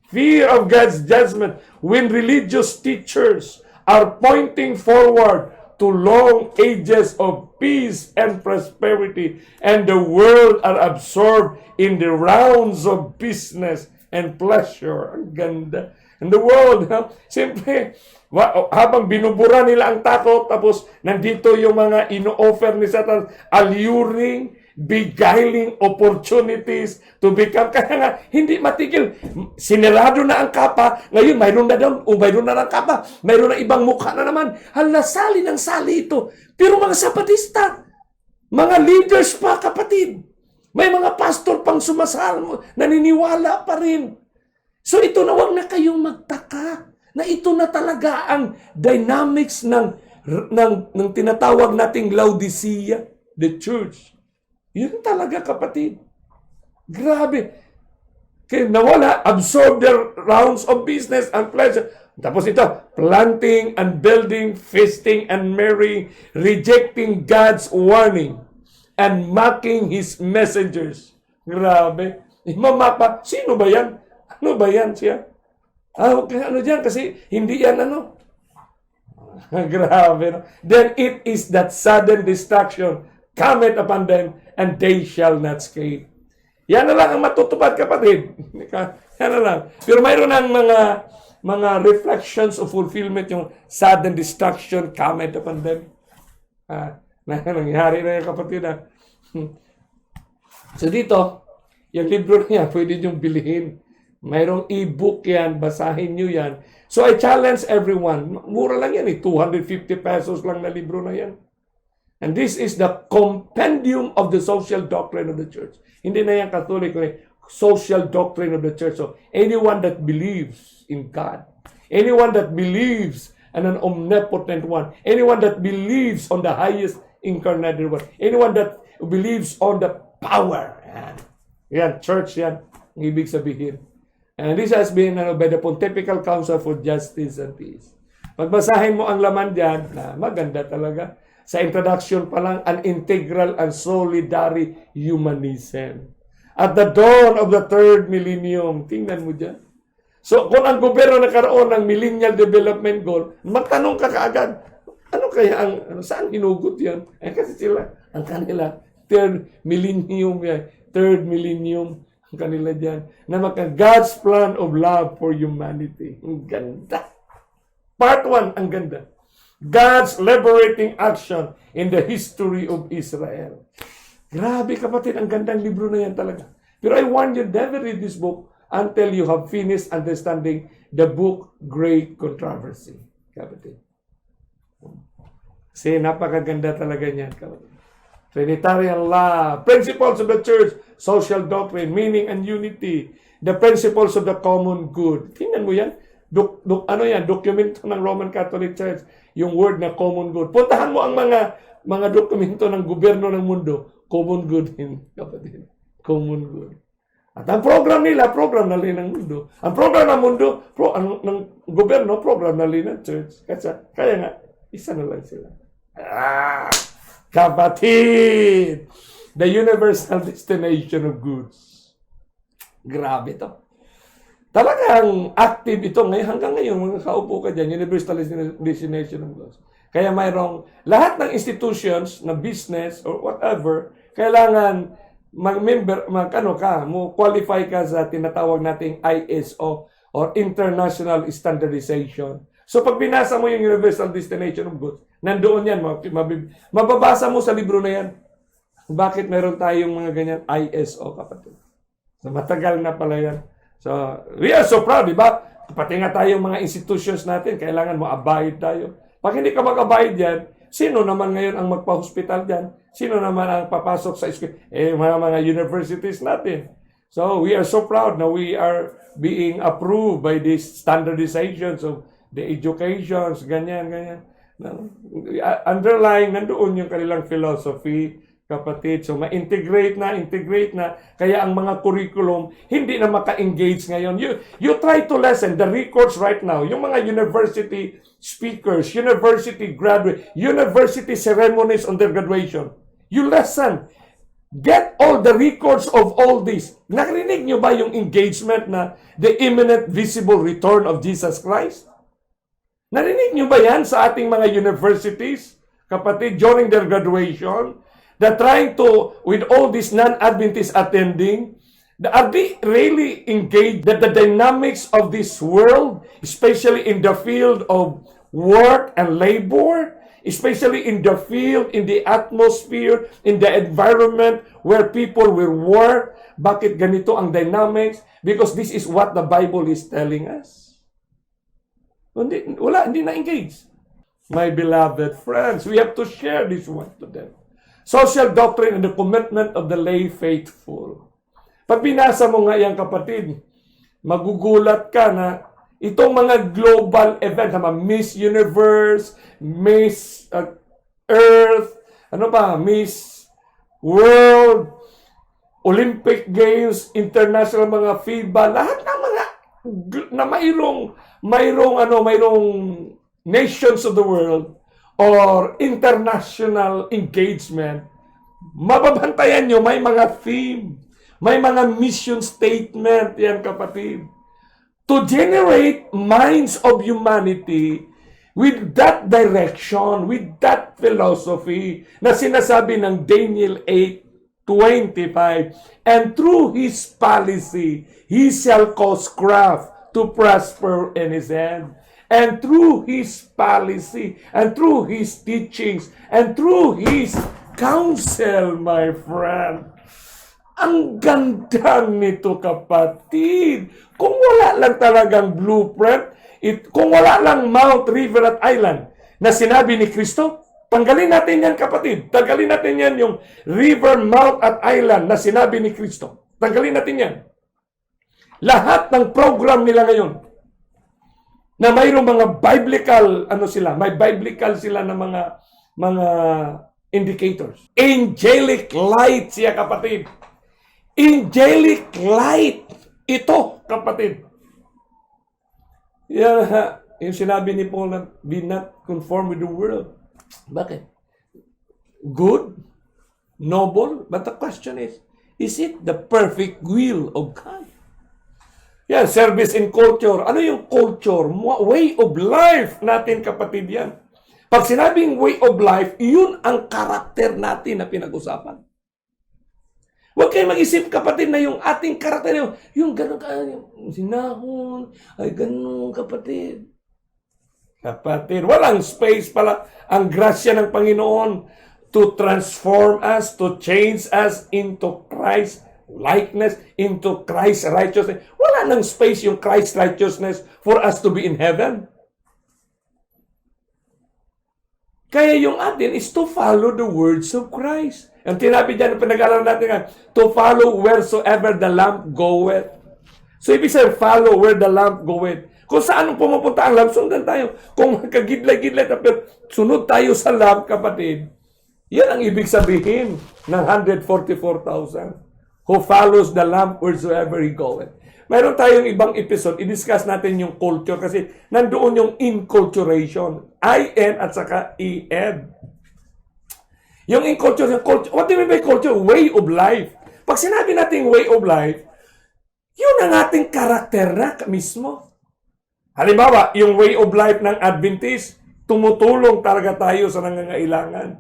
fear of God's judgment when religious teachers are pointing forward to long ages of peace and prosperity, and the world are absorbed in the rounds of business and pleasure. Ang ganda. And the world, siyempre, habang binubura nila ang takot, tapos nandito yung mga ino-offer ni Satan, alluring, beguiling opportunities to become. Kaya nga, hindi matigil. Sinirado na ang kapa. Ngayon, mayroon na daw, mayroon na ng kapa. Mayroon na ibang mukha na naman. Hala, sali ng sali ito. Pero mga Sabbathista, mga leaders pa, kapatid. May mga pastor pang sumasal, naniniwala pa rin. So ito na, huwag na kayong magtaka. Na ito na talaga ang dynamics ng tinatawag nating Laodicea, the church. Yun talaga, kapatid. Grabe. Kaya nawala, absorb their rounds of business and pleasure. Tapos ito, planting and building, feasting and marrying, rejecting God's warning, and mocking His messengers. Grabe. Mamapa, sino ba yan? Ano ba yan siya? Ano dyan? Kasi hindi yan ano. Grabe. No? Then it is that sudden destruction cometh upon them, and they shall not escape. Yan na lang ang matutupad, kapatid. Yan na lang. Pero mayroon ng mga reflections of fulfillment, yung sudden destruction cometh upon them. Nangyari na yan, kapatid. So dito, yung libro niya, pwede niyong bilhin. Mayroong e-book yan, basahin niyo yan. So I challenge everyone, mura lang yan 250 pesos lang na libro na yan. And this is the compendium of the social doctrine of the church. Hindi na yan Catholic, social doctrine of the church. So anyone that believes in God, anyone that believes in an omnipotent one, anyone that believes on the highest incarnated one, anyone that believes on the power. Yan, church yan, ang ibig sabihin. And this has been by the Pontifical Council for Justice and Peace. Pagbasahin mo ang laman dyan, maganda talaga. Sa introduction pa lang, an integral and solidary humanism. At the dawn of the third millennium, tingnan mo dyan. So, kung ang gobyerno nagkaroon ng Millennial Development Goal, magtanong ka kaagad, ano kaya saan hinugot yan? Kasi sila, ang kanila, third millennium ang kanila dyan, na God's plan of love for humanity. Ang ganda. Part 1, ang ganda. God's liberating action in the history of Israel. Grabe, kapatid, ang gandang libro na yan talaga. Pero I warn you, never read this book until you have finished understanding the book Great Controversy. Kapatid. Kasi napakaganda talaga niyan, kapatid. Trinitarian love, principles of the church, social doctrine, meaning and unity, the principles of the common good. Tingnan mo yan. Dokumento ng Roman Catholic Church, yung word na common good. Puntahan mo ang mga dokumento ng gobyerno ng mundo, common good din, kapatid. Common good. At ang program nila na rin ng mundo. Ang program ng mundo, ng gobyerno, program na rin ng church. Kaya nga, isa na lang sila. Kapatid! The universal destination of goods. Grabe to. Talagang active ito ngayon, hanggang ngayon, mga kaupo ka dyan, universal destination of goods. Kaya mayroong lahat ng institutions na business or whatever, kailangan qualify ka sa tinatawag nating ISO or International Standardization. So pag binasa mo yung universal destination of goods, nandoon yan, mababasa mo sa libro na yan. Bakit meron tayong mga ganyan ISO, kapatid? So matagal na pala yan. So, we are so proud, di ba? Pati nga tayong mga institutions natin, kailangan mo abide tayo. Pag hindi ka mag-abide yan, sino naman ngayon ang magpa-hospital dyan? Sino naman ang papasok sa school? Mga universities natin. So, we are so proud na we are being approved by these standardizations of the educations, ganyan. Underlying, nandoon yung kanilang philosophy, kapatid. So, ma-integrate na. Kaya ang mga curriculum, hindi na maka-engage ngayon. You try to lessen the records right now. Yung mga university speakers, university graduate, university ceremonies on their graduation. You lessen. Get all the records of all this. Narinig nyo ba yung engagement na the imminent visible return of Jesus Christ? Narinig nyo ba yan sa ating mga universities, kapatid, during their graduation? They're trying to, with all these non-Adventist attending, are they really engaged that the dynamics of this world, especially in the field of work and labor, especially in the field, in the atmosphere, in the environment where people will work, bakit ganito ang dynamics? Because this is what the Bible is telling us. Hindi na-engage. My beloved friends, we have to share this one to them. Social doctrine and the commitment of the lay faithful. Pag binasa mo nga yan, kapatid, magugulat ka na Itong mga global event, Miss Universe, Miss Earth, Miss World, Olympic Games, international mga FIBA, lahat ng mga na mayroong nations of the world or international engagement, mababantayan nyo, may mga theme, may mga mission statement, yan kapatid. To generate minds of humanity with that direction, with that philosophy na sinasabi ng Daniel 8:25, and through His policy, He shall cause craft to prosper in His hand. And through His policy, and through His teachings, and through His counsel, my friend. Ang ganda nito, kapatid. Kung wala lang talagang blueprint, kung wala lang Mount, River at Island na sinabi ni Kristo, tanggalin natin yan, kapatid. Tanggalin natin yan yung River, Mount at Island na sinabi ni Kristo. Tanggalin natin yan. Lahat ng program nila ngayon na mayroong mga biblical, may biblical sila na mga indicators. Angelic light siya, kapatid. Angelic light. Ito, kapatid. Yan, yung sinabi ni Paul na be not conformed with the world. Bakit? Good, noble, but the question is it the perfect will of God? Yan, service in culture. Ano yung culture? Way of life natin, kapatid, yan. Pag sinabing way of life, yun ang karakter natin na pinag-usapan. Huwag kayong mag-isip, kapatid, na yung ating karakter, yung gano'n yung sinahon, ay gano'n, kapatid. Kapatid, walang space pala ang grasya ng Panginoon to transform us, to change us into Christ likeness, into Christ righteousness. Wala nang space yung Christ righteousness for us to be in heaven. Kaya yung atin is to follow the words of Christ. Ang tinabi dyan, pinag-aralan natin to follow wheresoever the lamp goeth. So, ibig sabihin, follow where the lamp goeth. Kung saan pumupunta ang lamp, sundan tayo. Kung kagidlay-gidlay, pero sunod tayo sa lamp, kapatid. Yan ang ibig sabihin ng 144,000 who follows the lamp wheresoever he goeth. Mayroon tayong ibang episode, i-discuss natin yung culture kasi nandoon yung inculturation. I-N at saka E-N. Yung inculturation, culture, what do you mean by culture? Way of life. Pag sinabi natin way of life, yun ang ating karakter na mismo. Halimbawa, yung way of life ng Adventist, tumutulong talaga tayo sa nangangailangan.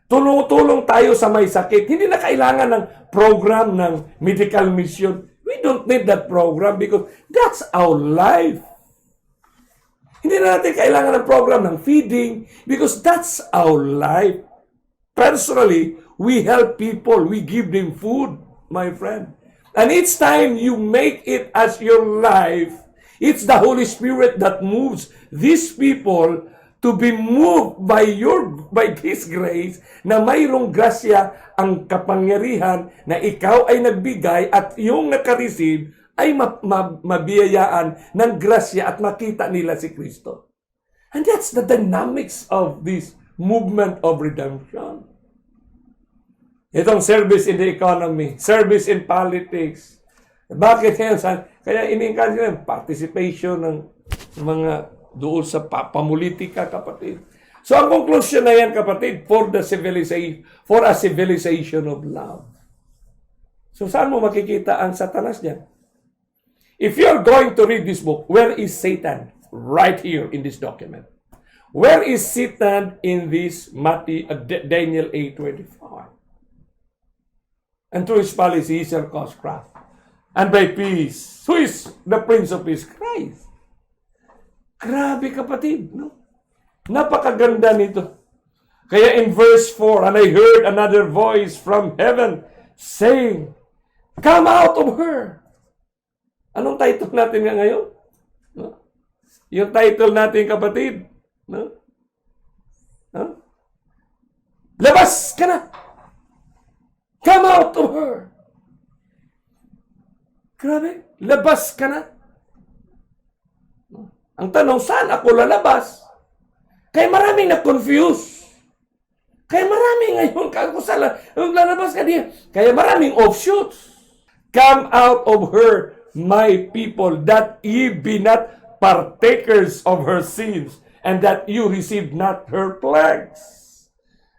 Tulong-tulong tayo sa may sakit. Hindi na kailangan ng program ng medical mission. We don't need that program because that's our life. Hindi na natin kailangan ng program ng feeding because that's our life. Personally, we help people. We give them food, my friend. And each time you make it as your life, it's the Holy Spirit that moves these people to be moved by His grace na mayroong grasya ang kapangyarihan na ikaw ay nagbigay at yung nakareceive ay mabiyayaan ng grasya at makita nila si Kristo. And that's the dynamics of this movement of redemption. Itong service in the economy, service in politics. Bakit yan? Kaya in-encourage nila participation ng mga doon sa pamulitika, kapatid. So, ang conclusion na yan, kapatid, for a civilization of love. So, saan mo makikita ang Satanas dyan? If you're going to read this book, where is Satan? Right here in this document. Where is Satan in this Daniel 8:25? And through his policy, he shall cause wrath. And by peace, who is the Prince of Peace? Christ. Grabe, kapatid, no? Napakaganda nito. Kaya in verse 4, and I heard another voice from heaven saying, come out of her. Anong title natin nga ngayon? No? Yung title natin, kapatid, no? No? Labas ka na! Come out of her! Grabe, labas ka na! Ang tanong, saan ako lalabas? Kaya maraming na-confuse. Kaya maraming ngayon, kung saan lalabas ka diyan. Kaya maraming offshoots. Come out of her, my people, that ye be not partakers of her sins, and that you receive not her plagues.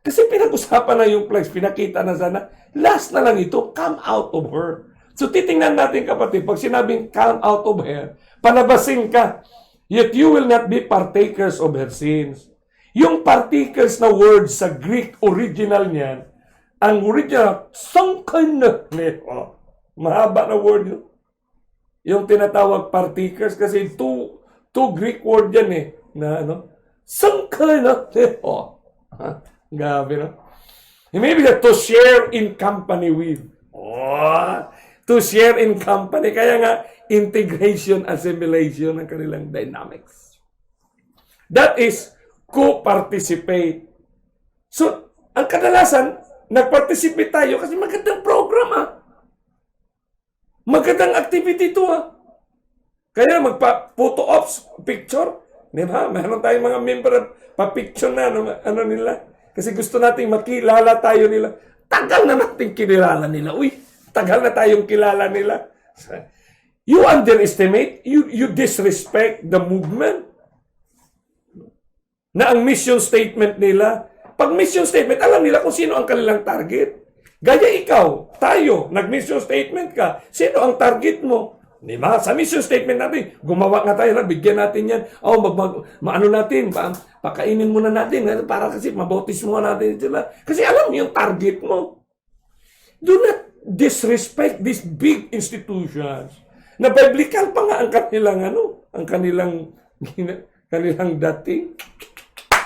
Kasi pinag-usapan na yung plagues, pinakita na sana. Last na lang ito, come out of her. So titingnan natin kapatid, pag sinabing come out of her, palabasin ka. Yet you will not be partakers of her sins. Yung partakers na word sa Greek original niyan, ang original, sunken na. Mahaba na word yun. Yung tinatawag partakers, kasi two Greek word yan eh, na sunken na. Gabi no? Maybe that to share in company with. To share in company. Kaya nga, integration, assimilation ng kanilang dynamics. That is, co-participate. So, ang kadalasan, nag-participate tayo kasi magandang program Magandang activity ito Kaya magpa-photo ops, picture. Di ba? Meron tayong mga member pa-picture na nila. Kasi gusto nating makilala tayo nila. Tagal na nating kinilala nila. Tagal na tayong kilala nila. You underestimate, you disrespect the movement. Na ang mission statement nila, pag mission statement, alam nila kung sino ang kanilang target. Gaya ikaw, tayo, nag-mission statement ka, sino ang target mo? Diba? Sa mission statement natin, gumawa nga tayo, bigyan natin yan. Pakainin muna natin, para kasi mabautis mo natin sila. Kasi alam mo yung target mo. Do not disrespect these big institutions. Na biblical pa nga ang kanilang dating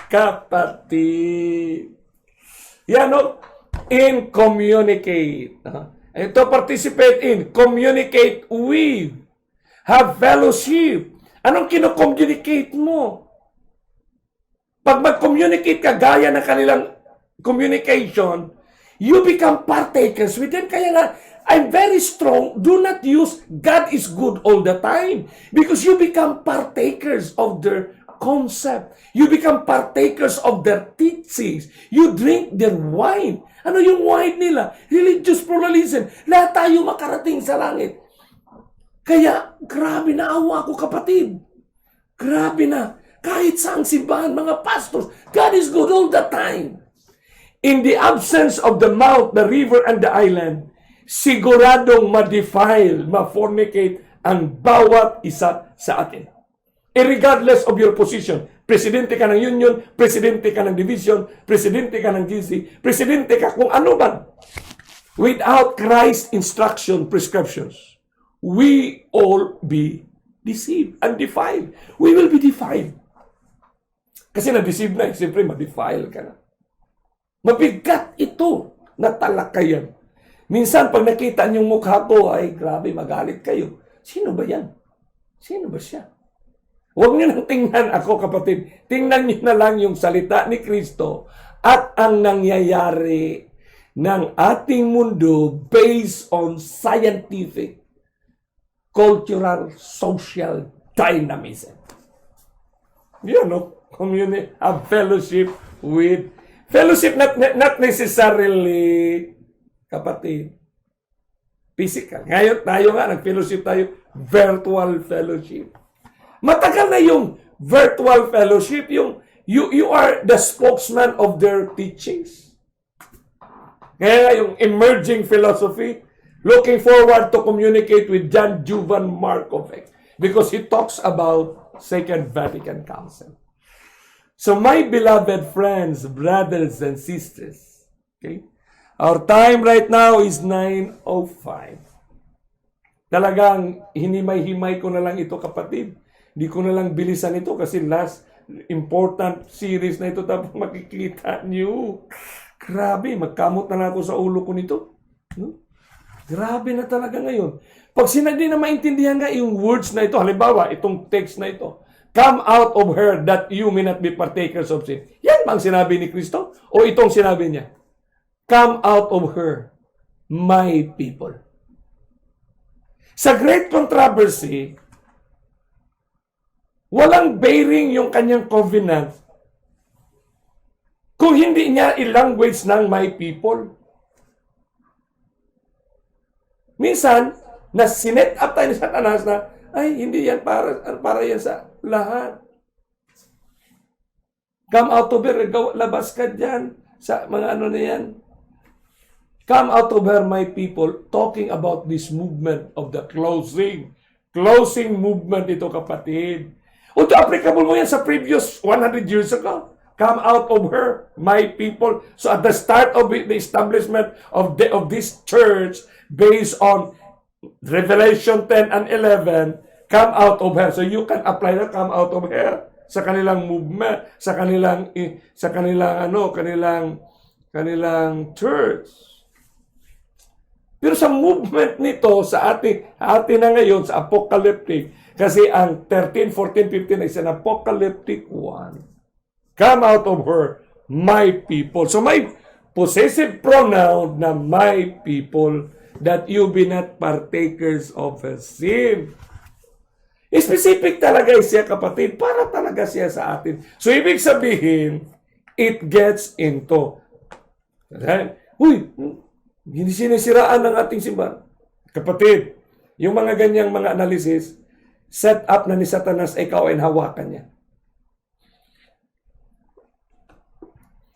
kapatid. Yan in communicate. Ito participate in, communicate with, have fellowship. Anong kino-communicate mo? Pag mag-communicate ka gaya ng kanilang communication, you become partakers with them. Kaya nga, I'm very strong. Do not use God is good all the time. Because you become partakers of their concept. You become partakers of their teachings. You drink their wine. Ano yung wine nila? Religious pluralism. Lahat tayo makarating sa langit. Kaya, grabe na awa ko kapatid. Grabe na. Kahit saang simbahan, mga pastors, God is good all the time. In the absence of the mouth, the river, and the island, siguradong ma-defile, ma-fornicate ang bawat isa sa atin. Regardless of your position, presidente ka ng union, presidente ka ng division, presidente ka ng GC, presidente ka kung ano man. Without Christ's instruction, prescriptions, we all be deceived and defiled. We will be defiled. Kasi na-deceive na, siyempre ma-defile ka na. Mabigat ito na talakayan. Minsan, pag nakita niyong mukha ko, ay grabe, magalit kayo. Sino ba yan? Sino ba siya? Huwag niyo nang tingnan ako, kapatid. Tingnan niyo na lang yung salita ni Kristo at ang nangyayari ng ating mundo based on scientific, cultural, social dynamism. Community, have fellowship with, fellowship not necessarily, kapatid, physical. Ngayon, tayo nga, nag-fellowship tayo, virtual fellowship. Matagal na yung virtual fellowship, you are the spokesman of their teachings. Kaya yung emerging philosophy, looking forward to communicate with John Juvan Markovic because he talks about Second Vatican Council. So my beloved friends, brothers and sisters, okay? Our time right now is 9:05. Talagang hinimay-himay ko na lang ito, kapatid. Hindi ko na lang bilisan ito kasi last important series na ito tapos makikita niyo. Grabe, magkamot na lang ako sa ulo ko nito. Grabe na talaga ngayon. Pag sinadi na maintindihan nga yung words na ito, halimbawa, itong text na ito, come out of her that you may not be partakers of sin. Yan bang sinabi ni Kristo? O itong sinabi niya? Come out of her, my people. Sa great controversy, Walang bearing yung kanyang covenant kung hindi niya i-language ng my people. Minsan, na sinet up tayo ni Satanas na, ay, hindi yan para yan sa lahat. Come out of here, labas ka dyan sa mga ano na yan. Come out of here, my people, talking about this movement of the closing movement ito, kapatid. O ito, applicable mo yan sa previous 100 years ago. Come out of her, my people. So at the start of the establishment of this church, based on Revelation 10 and 11, come out of her. So you can apply that, come out of her sa kanilang movement, sa kanilang church. Pero sa movement nito, sa atin na ngayon, sa apocalyptic, kasi ang 13, 14, 15 is an apocalyptic one. Come out of her, my people. So may possessive pronoun na my people, that you be not partakers of a sin. Specific talaga siya, kapatid, para talaga siya sa atin. So ibig sabihin, it gets into. Uy, hindi sinisiraan ng ating simbahan. Kapatid, yung mga ganyang mga analysis, set up na ni Satanas, ikaw ay hawakan niya.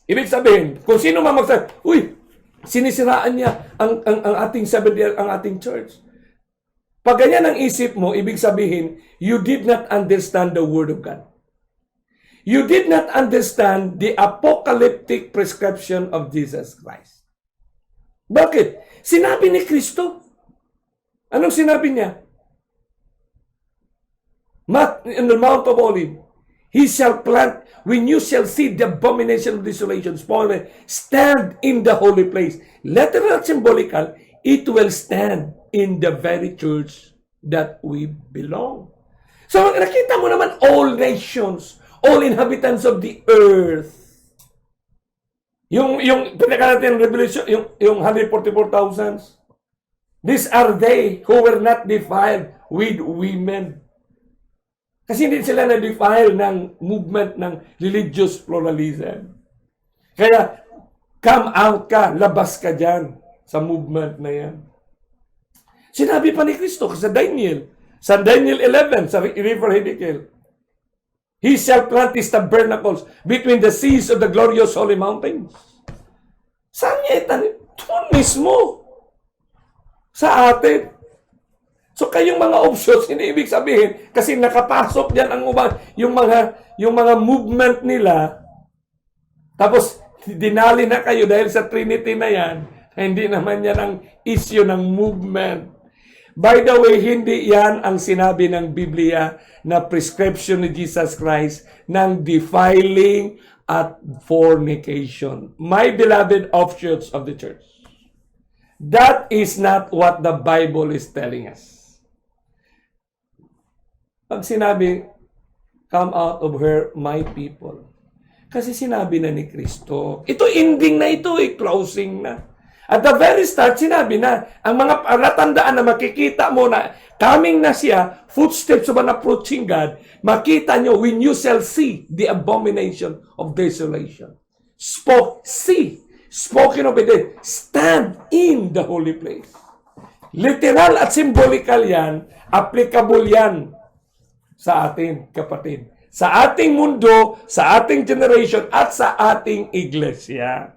Ibig sabihin, kung sino man magsabi, uy, sinisiraan niya ang ating Sabbath, ang ating church. Pag ganyan ang isip mo, ibig sabihin, you did not understand the Word of God. You did not understand the apocalyptic prescription of Jesus Christ. Bakit? Sinabi ni Kristo. Anong sinabi niya? In the Mount of Olives, He shall plant, when you shall see the abomination of desolation, stand in the holy place. Literal at symbolical, it will stand in the very church that we belong. So, nakita mo naman, all nations, all inhabitants of the earth. Yung pinaka natin Revelation, yung 144,000, these are they who were not defiled with women. Kasi hindi sila na-defile ng movement ng religious pluralism. Kaya, come out ka, labas ka dyan sa movement na yan. Sinabi pa ni Kristo sa Daniel 11, sa River Hiddekel, He shall plant His tabernacles between the seas of the glorious holy mountains. Saan niya itanim? Doon mismo. Sa atin. So kayong mga options, hindi ibig sabihin, kasi nakapasok diyan yung mga movement nila, tapos dinali na kayo dahil sa Trinity na yan, hindi naman yan ang issue ng movement. By the way, hindi yan ang sinabi ng Biblia na prescription ni Jesus Christ ng defiling at fornication. My beloved offshoots of the church, that is not what the Bible is telling us. Pag sinabi, come out of her, my people. Kasi sinabi na ni Kristo. Ito ending na ito, closing na. At the very start, sinabi na, ang mga palatandaan na makikita mo na coming na siya, footsteps of an approaching God, makita nyo when you shall see the abomination of desolation. Spoken of it, stand in the holy place. Literal at symbolical yan, applicable yan sa atin, kapatid. Sa ating mundo, sa ating generation, at sa ating iglesia.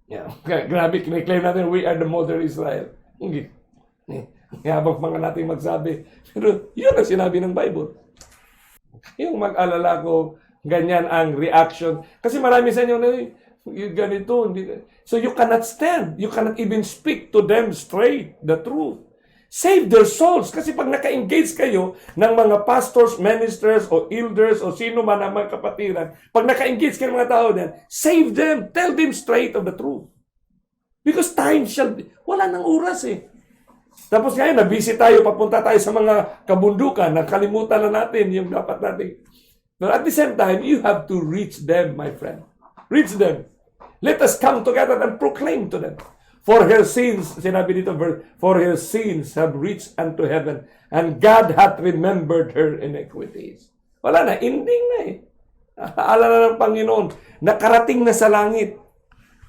Yeah. Grabe, kiniklaim natin, we are the modern Israel. Hindi. Habang mga natin magsabi. Pero yun ang sinabi ng Bible. Yung mag-alala ko, ganyan ang reaction. Kasi marami sa inyo na, ganito. So you cannot stand. You cannot even speak to them straight, the truth. Save their souls. Kasi pag naka-engage kayo ng mga pastors, ministers, o elders, o sino man ang mga kapatiran, pag naka-engage kayo ng mga tao din, save them. Tell them straight of the truth. Because time shall be. Wala nang oras eh. Tapos ngayon, na-busy tayo, papunta tayo sa mga kabundukan, nakalimutan na natin yung dapat natin. But at the same time, you have to reach them, my friend. Reach them. Let us come together and proclaim to them. For her sins, sinabi dito, for her sins have reached unto heaven, and God hath remembered her iniquities. Wala na, ending na eh. Alala ng Panginoon, nakarating na sa langit.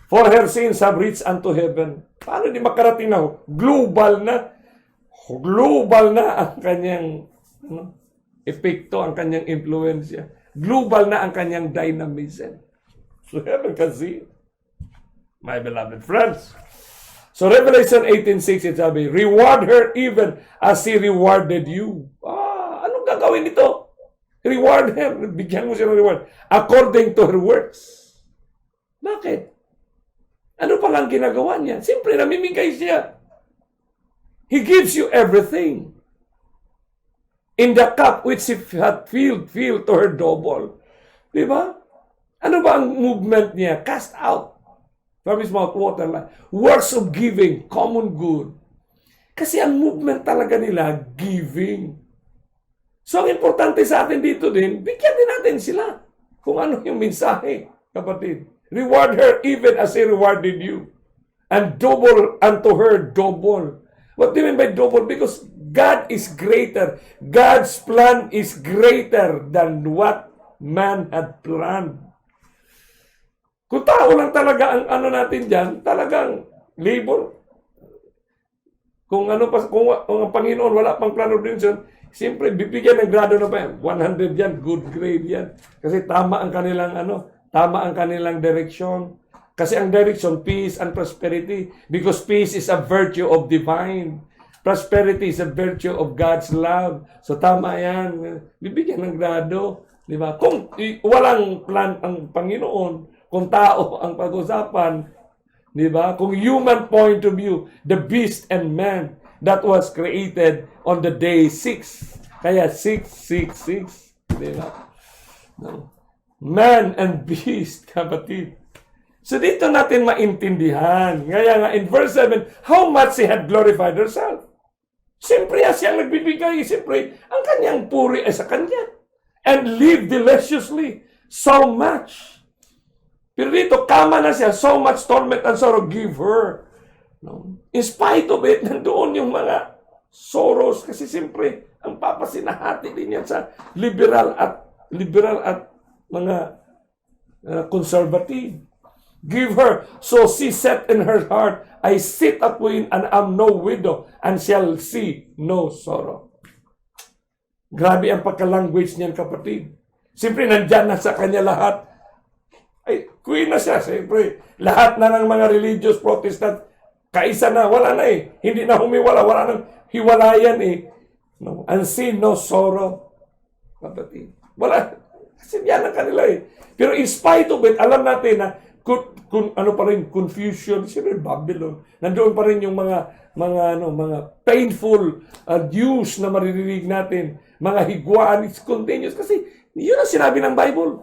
For her sins have reached unto heaven. Paano di makarating na? Global na. Global na ang kanyang epekto, ang kanyang influensya. Global na ang kanyang dynamism. So heaven can see it. My beloved friends. So Revelation 18:6, it sabi, reward her even as he rewarded you. Anong gagawin nito? Reward her. Bigyan mo siya ng reward. According to her works. Bakit? Ano pa lang ginagawa niya? Siyempre, namimigay siya. He gives you everything. In the cup which he had filled to her double. Diba? Ano ba ang movement niya? Cast out from his mouth water, works of giving, common good. Kasi ang movement talaga nila, giving. So, ang importante sa atin dito din, bigyan din natin sila kung ano yung mensahe, kapatid. Reward her even as he rewarded you. And double unto her double. What do you mean by double? Because God is greater. God's plan is greater than what man had planned. Kung tao lang talaga ang ano natin dyan, talagang labor. Kung ang Panginoon wala pang plan of redemption, siyempre bibigyan ng grado na pa yan. 100 yan, good grade yan. Kasi tama ang kanilang direction. Kasi ang direction, peace and prosperity. Because peace is a virtue of divine. Prosperity is a virtue of God's love. So tama yan. Bibigyan ng grado. Diba? Kung walang plan ang Panginoon, kung tao ang pag-usapan, di ba? Kung human point of view, the beast and man that was created on the day 6. Kaya 666, di ba? No. Man and beast, kapatid. So dito natin maintindihan. Kaya nga in verse 7, how much she had glorified herself. Siyempre, siyang nagbibigay. Siyempre, ang kanyang puri ay sa kanya. And live deliciously. So much. Pero dito, kama na siya. So much torment and sorrow give her. No? In spite of it, nandoon yung mga sorrows. Kasi siyempre, ang papasinahati din yan sa liberal at mga conservative. Give her. So she said in her heart, I sit a queen and am no widow and shall see no sorrow. Grabe ang pagka-language niyan, kapatid. Siyempre, nandyan na sa kanya lahat. Ay, queen na siya, siyempre. Lahat na ng mga religious Protestant, kaisa na, wala na eh. Hindi na humiwala, wala nang hiwalayan eh. No. And see no sorrow. Kapatid. Wala. Kasi yan ang kanila eh. Pero in spite of it, alam natin na ano pa rin, confusion, siyempre Babylon. Nandoon pa rin yung mga painful news na maririnig natin. Mga higwaan, it's continuous. Kasi yun ang sinabi ng Bible.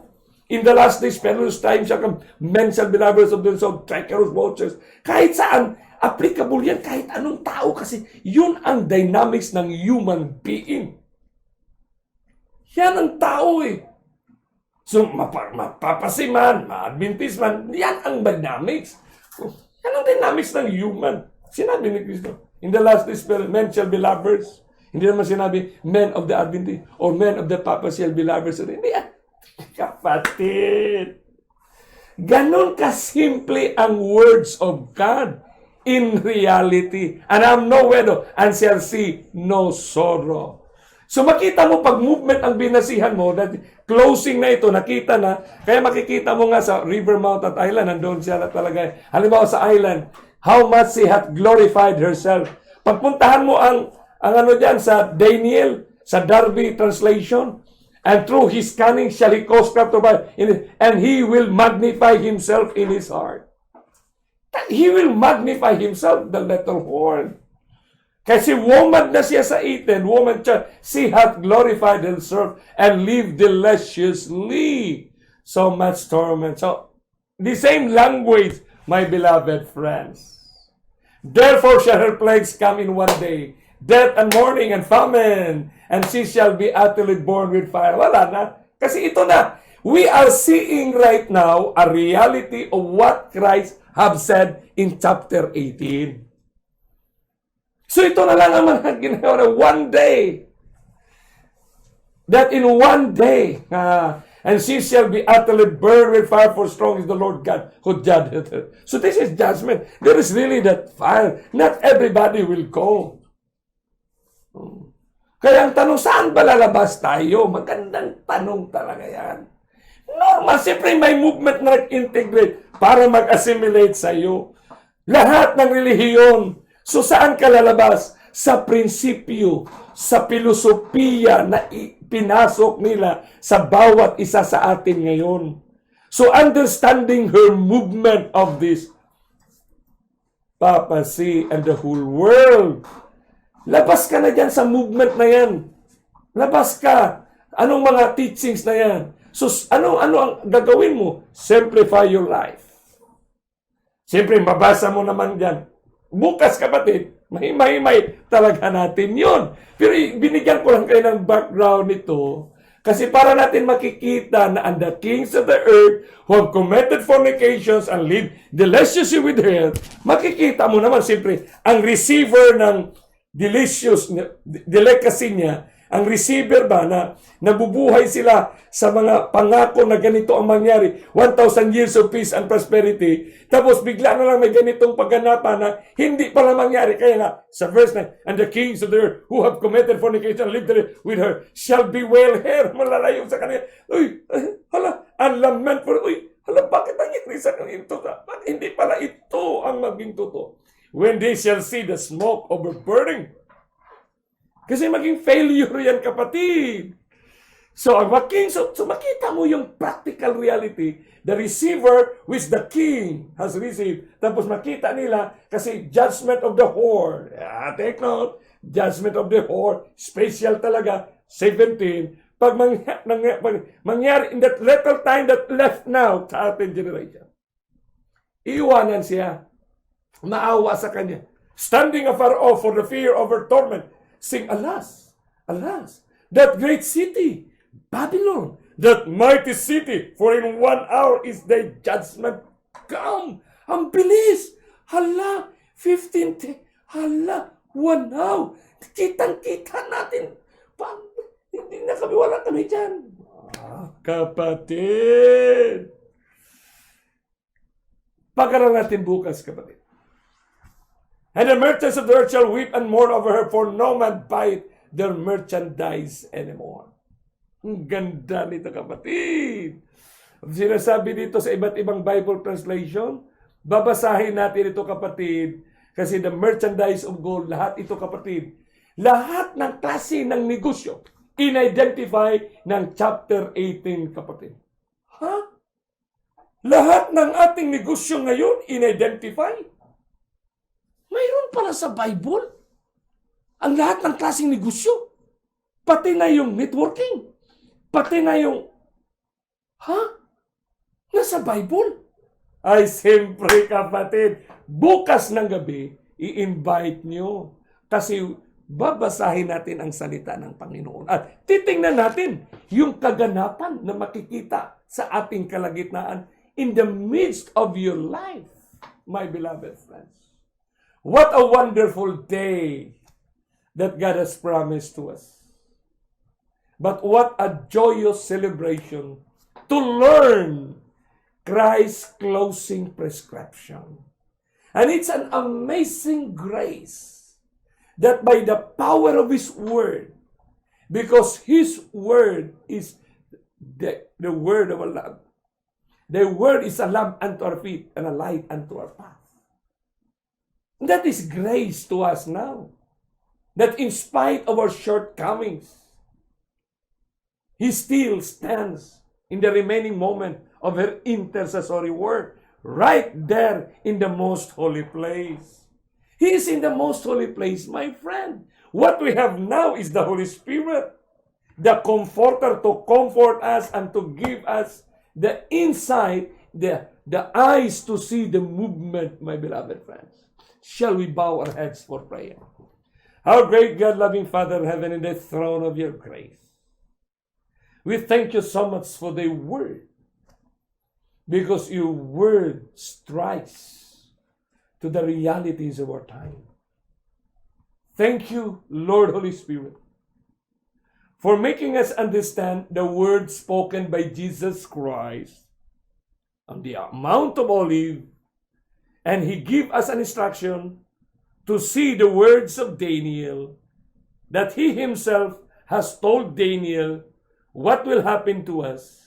In the last days, perilous times shall come. Men shall be lovers of themselves, treacherous vultures. Kahit saan, applicable yan. Kahit anong tao. Kasi yun ang dynamics ng human being. Yan ang tao eh. So, papacy man, Adventist man, yan ang dynamics. Yan ang dynamics ng human. Sinabi ni Kristo, in the last days, men shall be lovers. Hindi naman sinabi, men of the Adventist or men of the papacy shall be lovers. Hindi yan. Kapatid. Ganon kasimple ang words of God in reality. And I'm no widow and shall see no sorrow. So makita mo pag movement ang binasihan mo, that closing na ito, nakita na, kaya makikita mo nga sa River Mount at Island, nandun siya na talaga. Halimbawa sa island, how much she hath glorified herself. Pagpuntahan mo ang ano dyan sa Daniel, sa Darby translation, and through his cunning shall he cause craft to buy, and he will magnify himself in his heart. He will magnify himself, the little horn. Kasi woman na siya sa Eden, woman siya, she hath glorified herself and lived deliciously. So much torment. So, the same language, my beloved friends. Therefore shall her plagues come in one day, death and mourning and famine, and she shall be utterly born with fire. Wala na. Kasi ito na. We are seeing right now a reality of what Christ have said in chapter 18. So ito na lang ang mga ginawa na one day. That in one day, and she shall be utterly burned with fire, for strong is the Lord God who judgeth her. So this is judgment. There is really that fire. Not everybody will go. Kaya ang tanong, saan ba lalabas tayo? Magandang tanong talaga yan. Normal, siyempre may movement na nag-integrate para mag-assimilate sa iyo. Lahat ng relihiyon. So saan ka lalabas? Sa prinsipyo, sa filosofiya na pinasok nila sa bawat isa sa atin ngayon. So understanding her movement of this papacy and the whole world. Labas ka na dyan sa movement na yan. Labas ka. Anong mga teachings na yan? So, ano ang gagawin mo? Simplify your life. Siyempre, mabasa mo naman dyan. Bukas, kapatid, mahimay talaga natin yon. Pero binigyan ko lang kayo ng background nito kasi para natin makikita na and the kings of the earth who have committed fornications and live deliciously with her, makikita mo naman, siyempre, ang receiver ng delicacy niya, ang receiver ba na nabubuhay sila sa mga pangako na ganito ang mangyari, 1,000 years of peace and prosperity, tapos bigla na lang may ganitong pagganapan na hindi pala mangyari. Kaya nga, sa verse 9, and the kings of the earth who have committed fornication and lived with her shall bewail her. Malalayo sa kanila. Uy, hala, and lament for, hala, bakit nangyari sa kanila ito? Bakit hindi pala ito ang maging totoo? When they shall see the smoke of her burning. Kasi maging failure yan, kapatid. So makita mo yung practical reality. The receiver which the king has received. Tapos makita nila kasi judgment of the whore. Take note. Judgment of the whore. Special talaga. 17. Pag mangyari in that little time that left now sa ating generation. Iwanan siya. Maawa sa kanya. Standing afar off for the fear of her torment. Sing, alas, alas, that great city, Babylon, that mighty city, for in 1 hour is thy judgment come. Ang bilis. Hala, 15, hala, 1 hour. Kitang-kita natin. Hindi na kami, wala kami dyan. Kapatid. Pag-aralan natin bukas, kapatid. And the merchants of the earth shall weep and mourn over her, for no man buyeth their merchandise anymore. Ang ganda nito, kapatid. Sinasabi dito sa iba't ibang Bible translation, babasahin natin ito, kapatid, kasi the merchandise of gold, lahat ito, kapatid, lahat ng klase ng negosyo, in-identify ng chapter 18, kapatid. Ha? Lahat ng ating negosyo ngayon, in-identify? Mayroon pala sa Bible ang lahat ng klaseng negosyo. Pati na yung networking. Pati na yung, nasa Bible? Ay, siyempre, kapatid, bukas ng gabi, i-invite nyo. Kasi babasahin natin ang salita ng Panginoon. At titingnan natin yung kaganapan na makikita sa ating kalagitnaan in the midst of your life, my beloved friends. What a wonderful day that God has promised to us. But what a joyous celebration to learn Christ's closing prescription. And it's an amazing grace that by the power of His Word, because His Word is the Word of Allah. The Word is a lamp unto our feet and a light unto our path. That is grace to us now. That in spite of our shortcomings, He still stands in the remaining moment of her intercessory work, right there in the most holy place. He is in the most holy place, my friend. What we have now is the Holy Spirit, the Comforter to comfort us and to give us the insight, the eyes to see the movement, my beloved friends. Shall we bow our heads for prayer? Our great God, loving Father in heaven, in the throne of your grace, We thank you so much for the word, because your word strikes to the realities of our time. Thank you, Lord Holy Spirit, for making us understand the word spoken by Jesus Christ on the Mount of Olives, and He gave us an instruction to see the words of Daniel, that He Himself has told Daniel what will happen to us.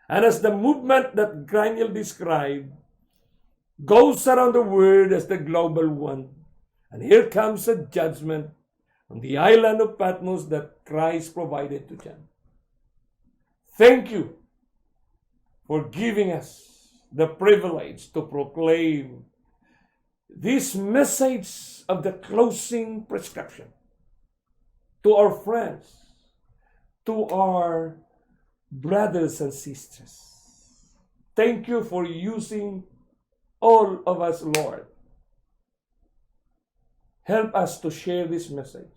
And as the movement that Daniel described goes around the world as the global one, and here comes a judgment on the island of Patmos that Christ provided to them. Thank you for giving us the privilege to proclaim this message of the closing prescription to our friends, to our brothers and sisters. Thank you for using all of us, Lord. Help us to share this message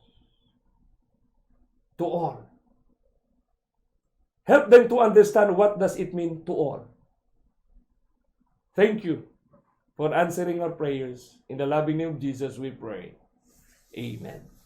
to all. Help them to understand what does it mean to all. Thank you for answering our prayers. In the loving name of Jesus we pray. Amen.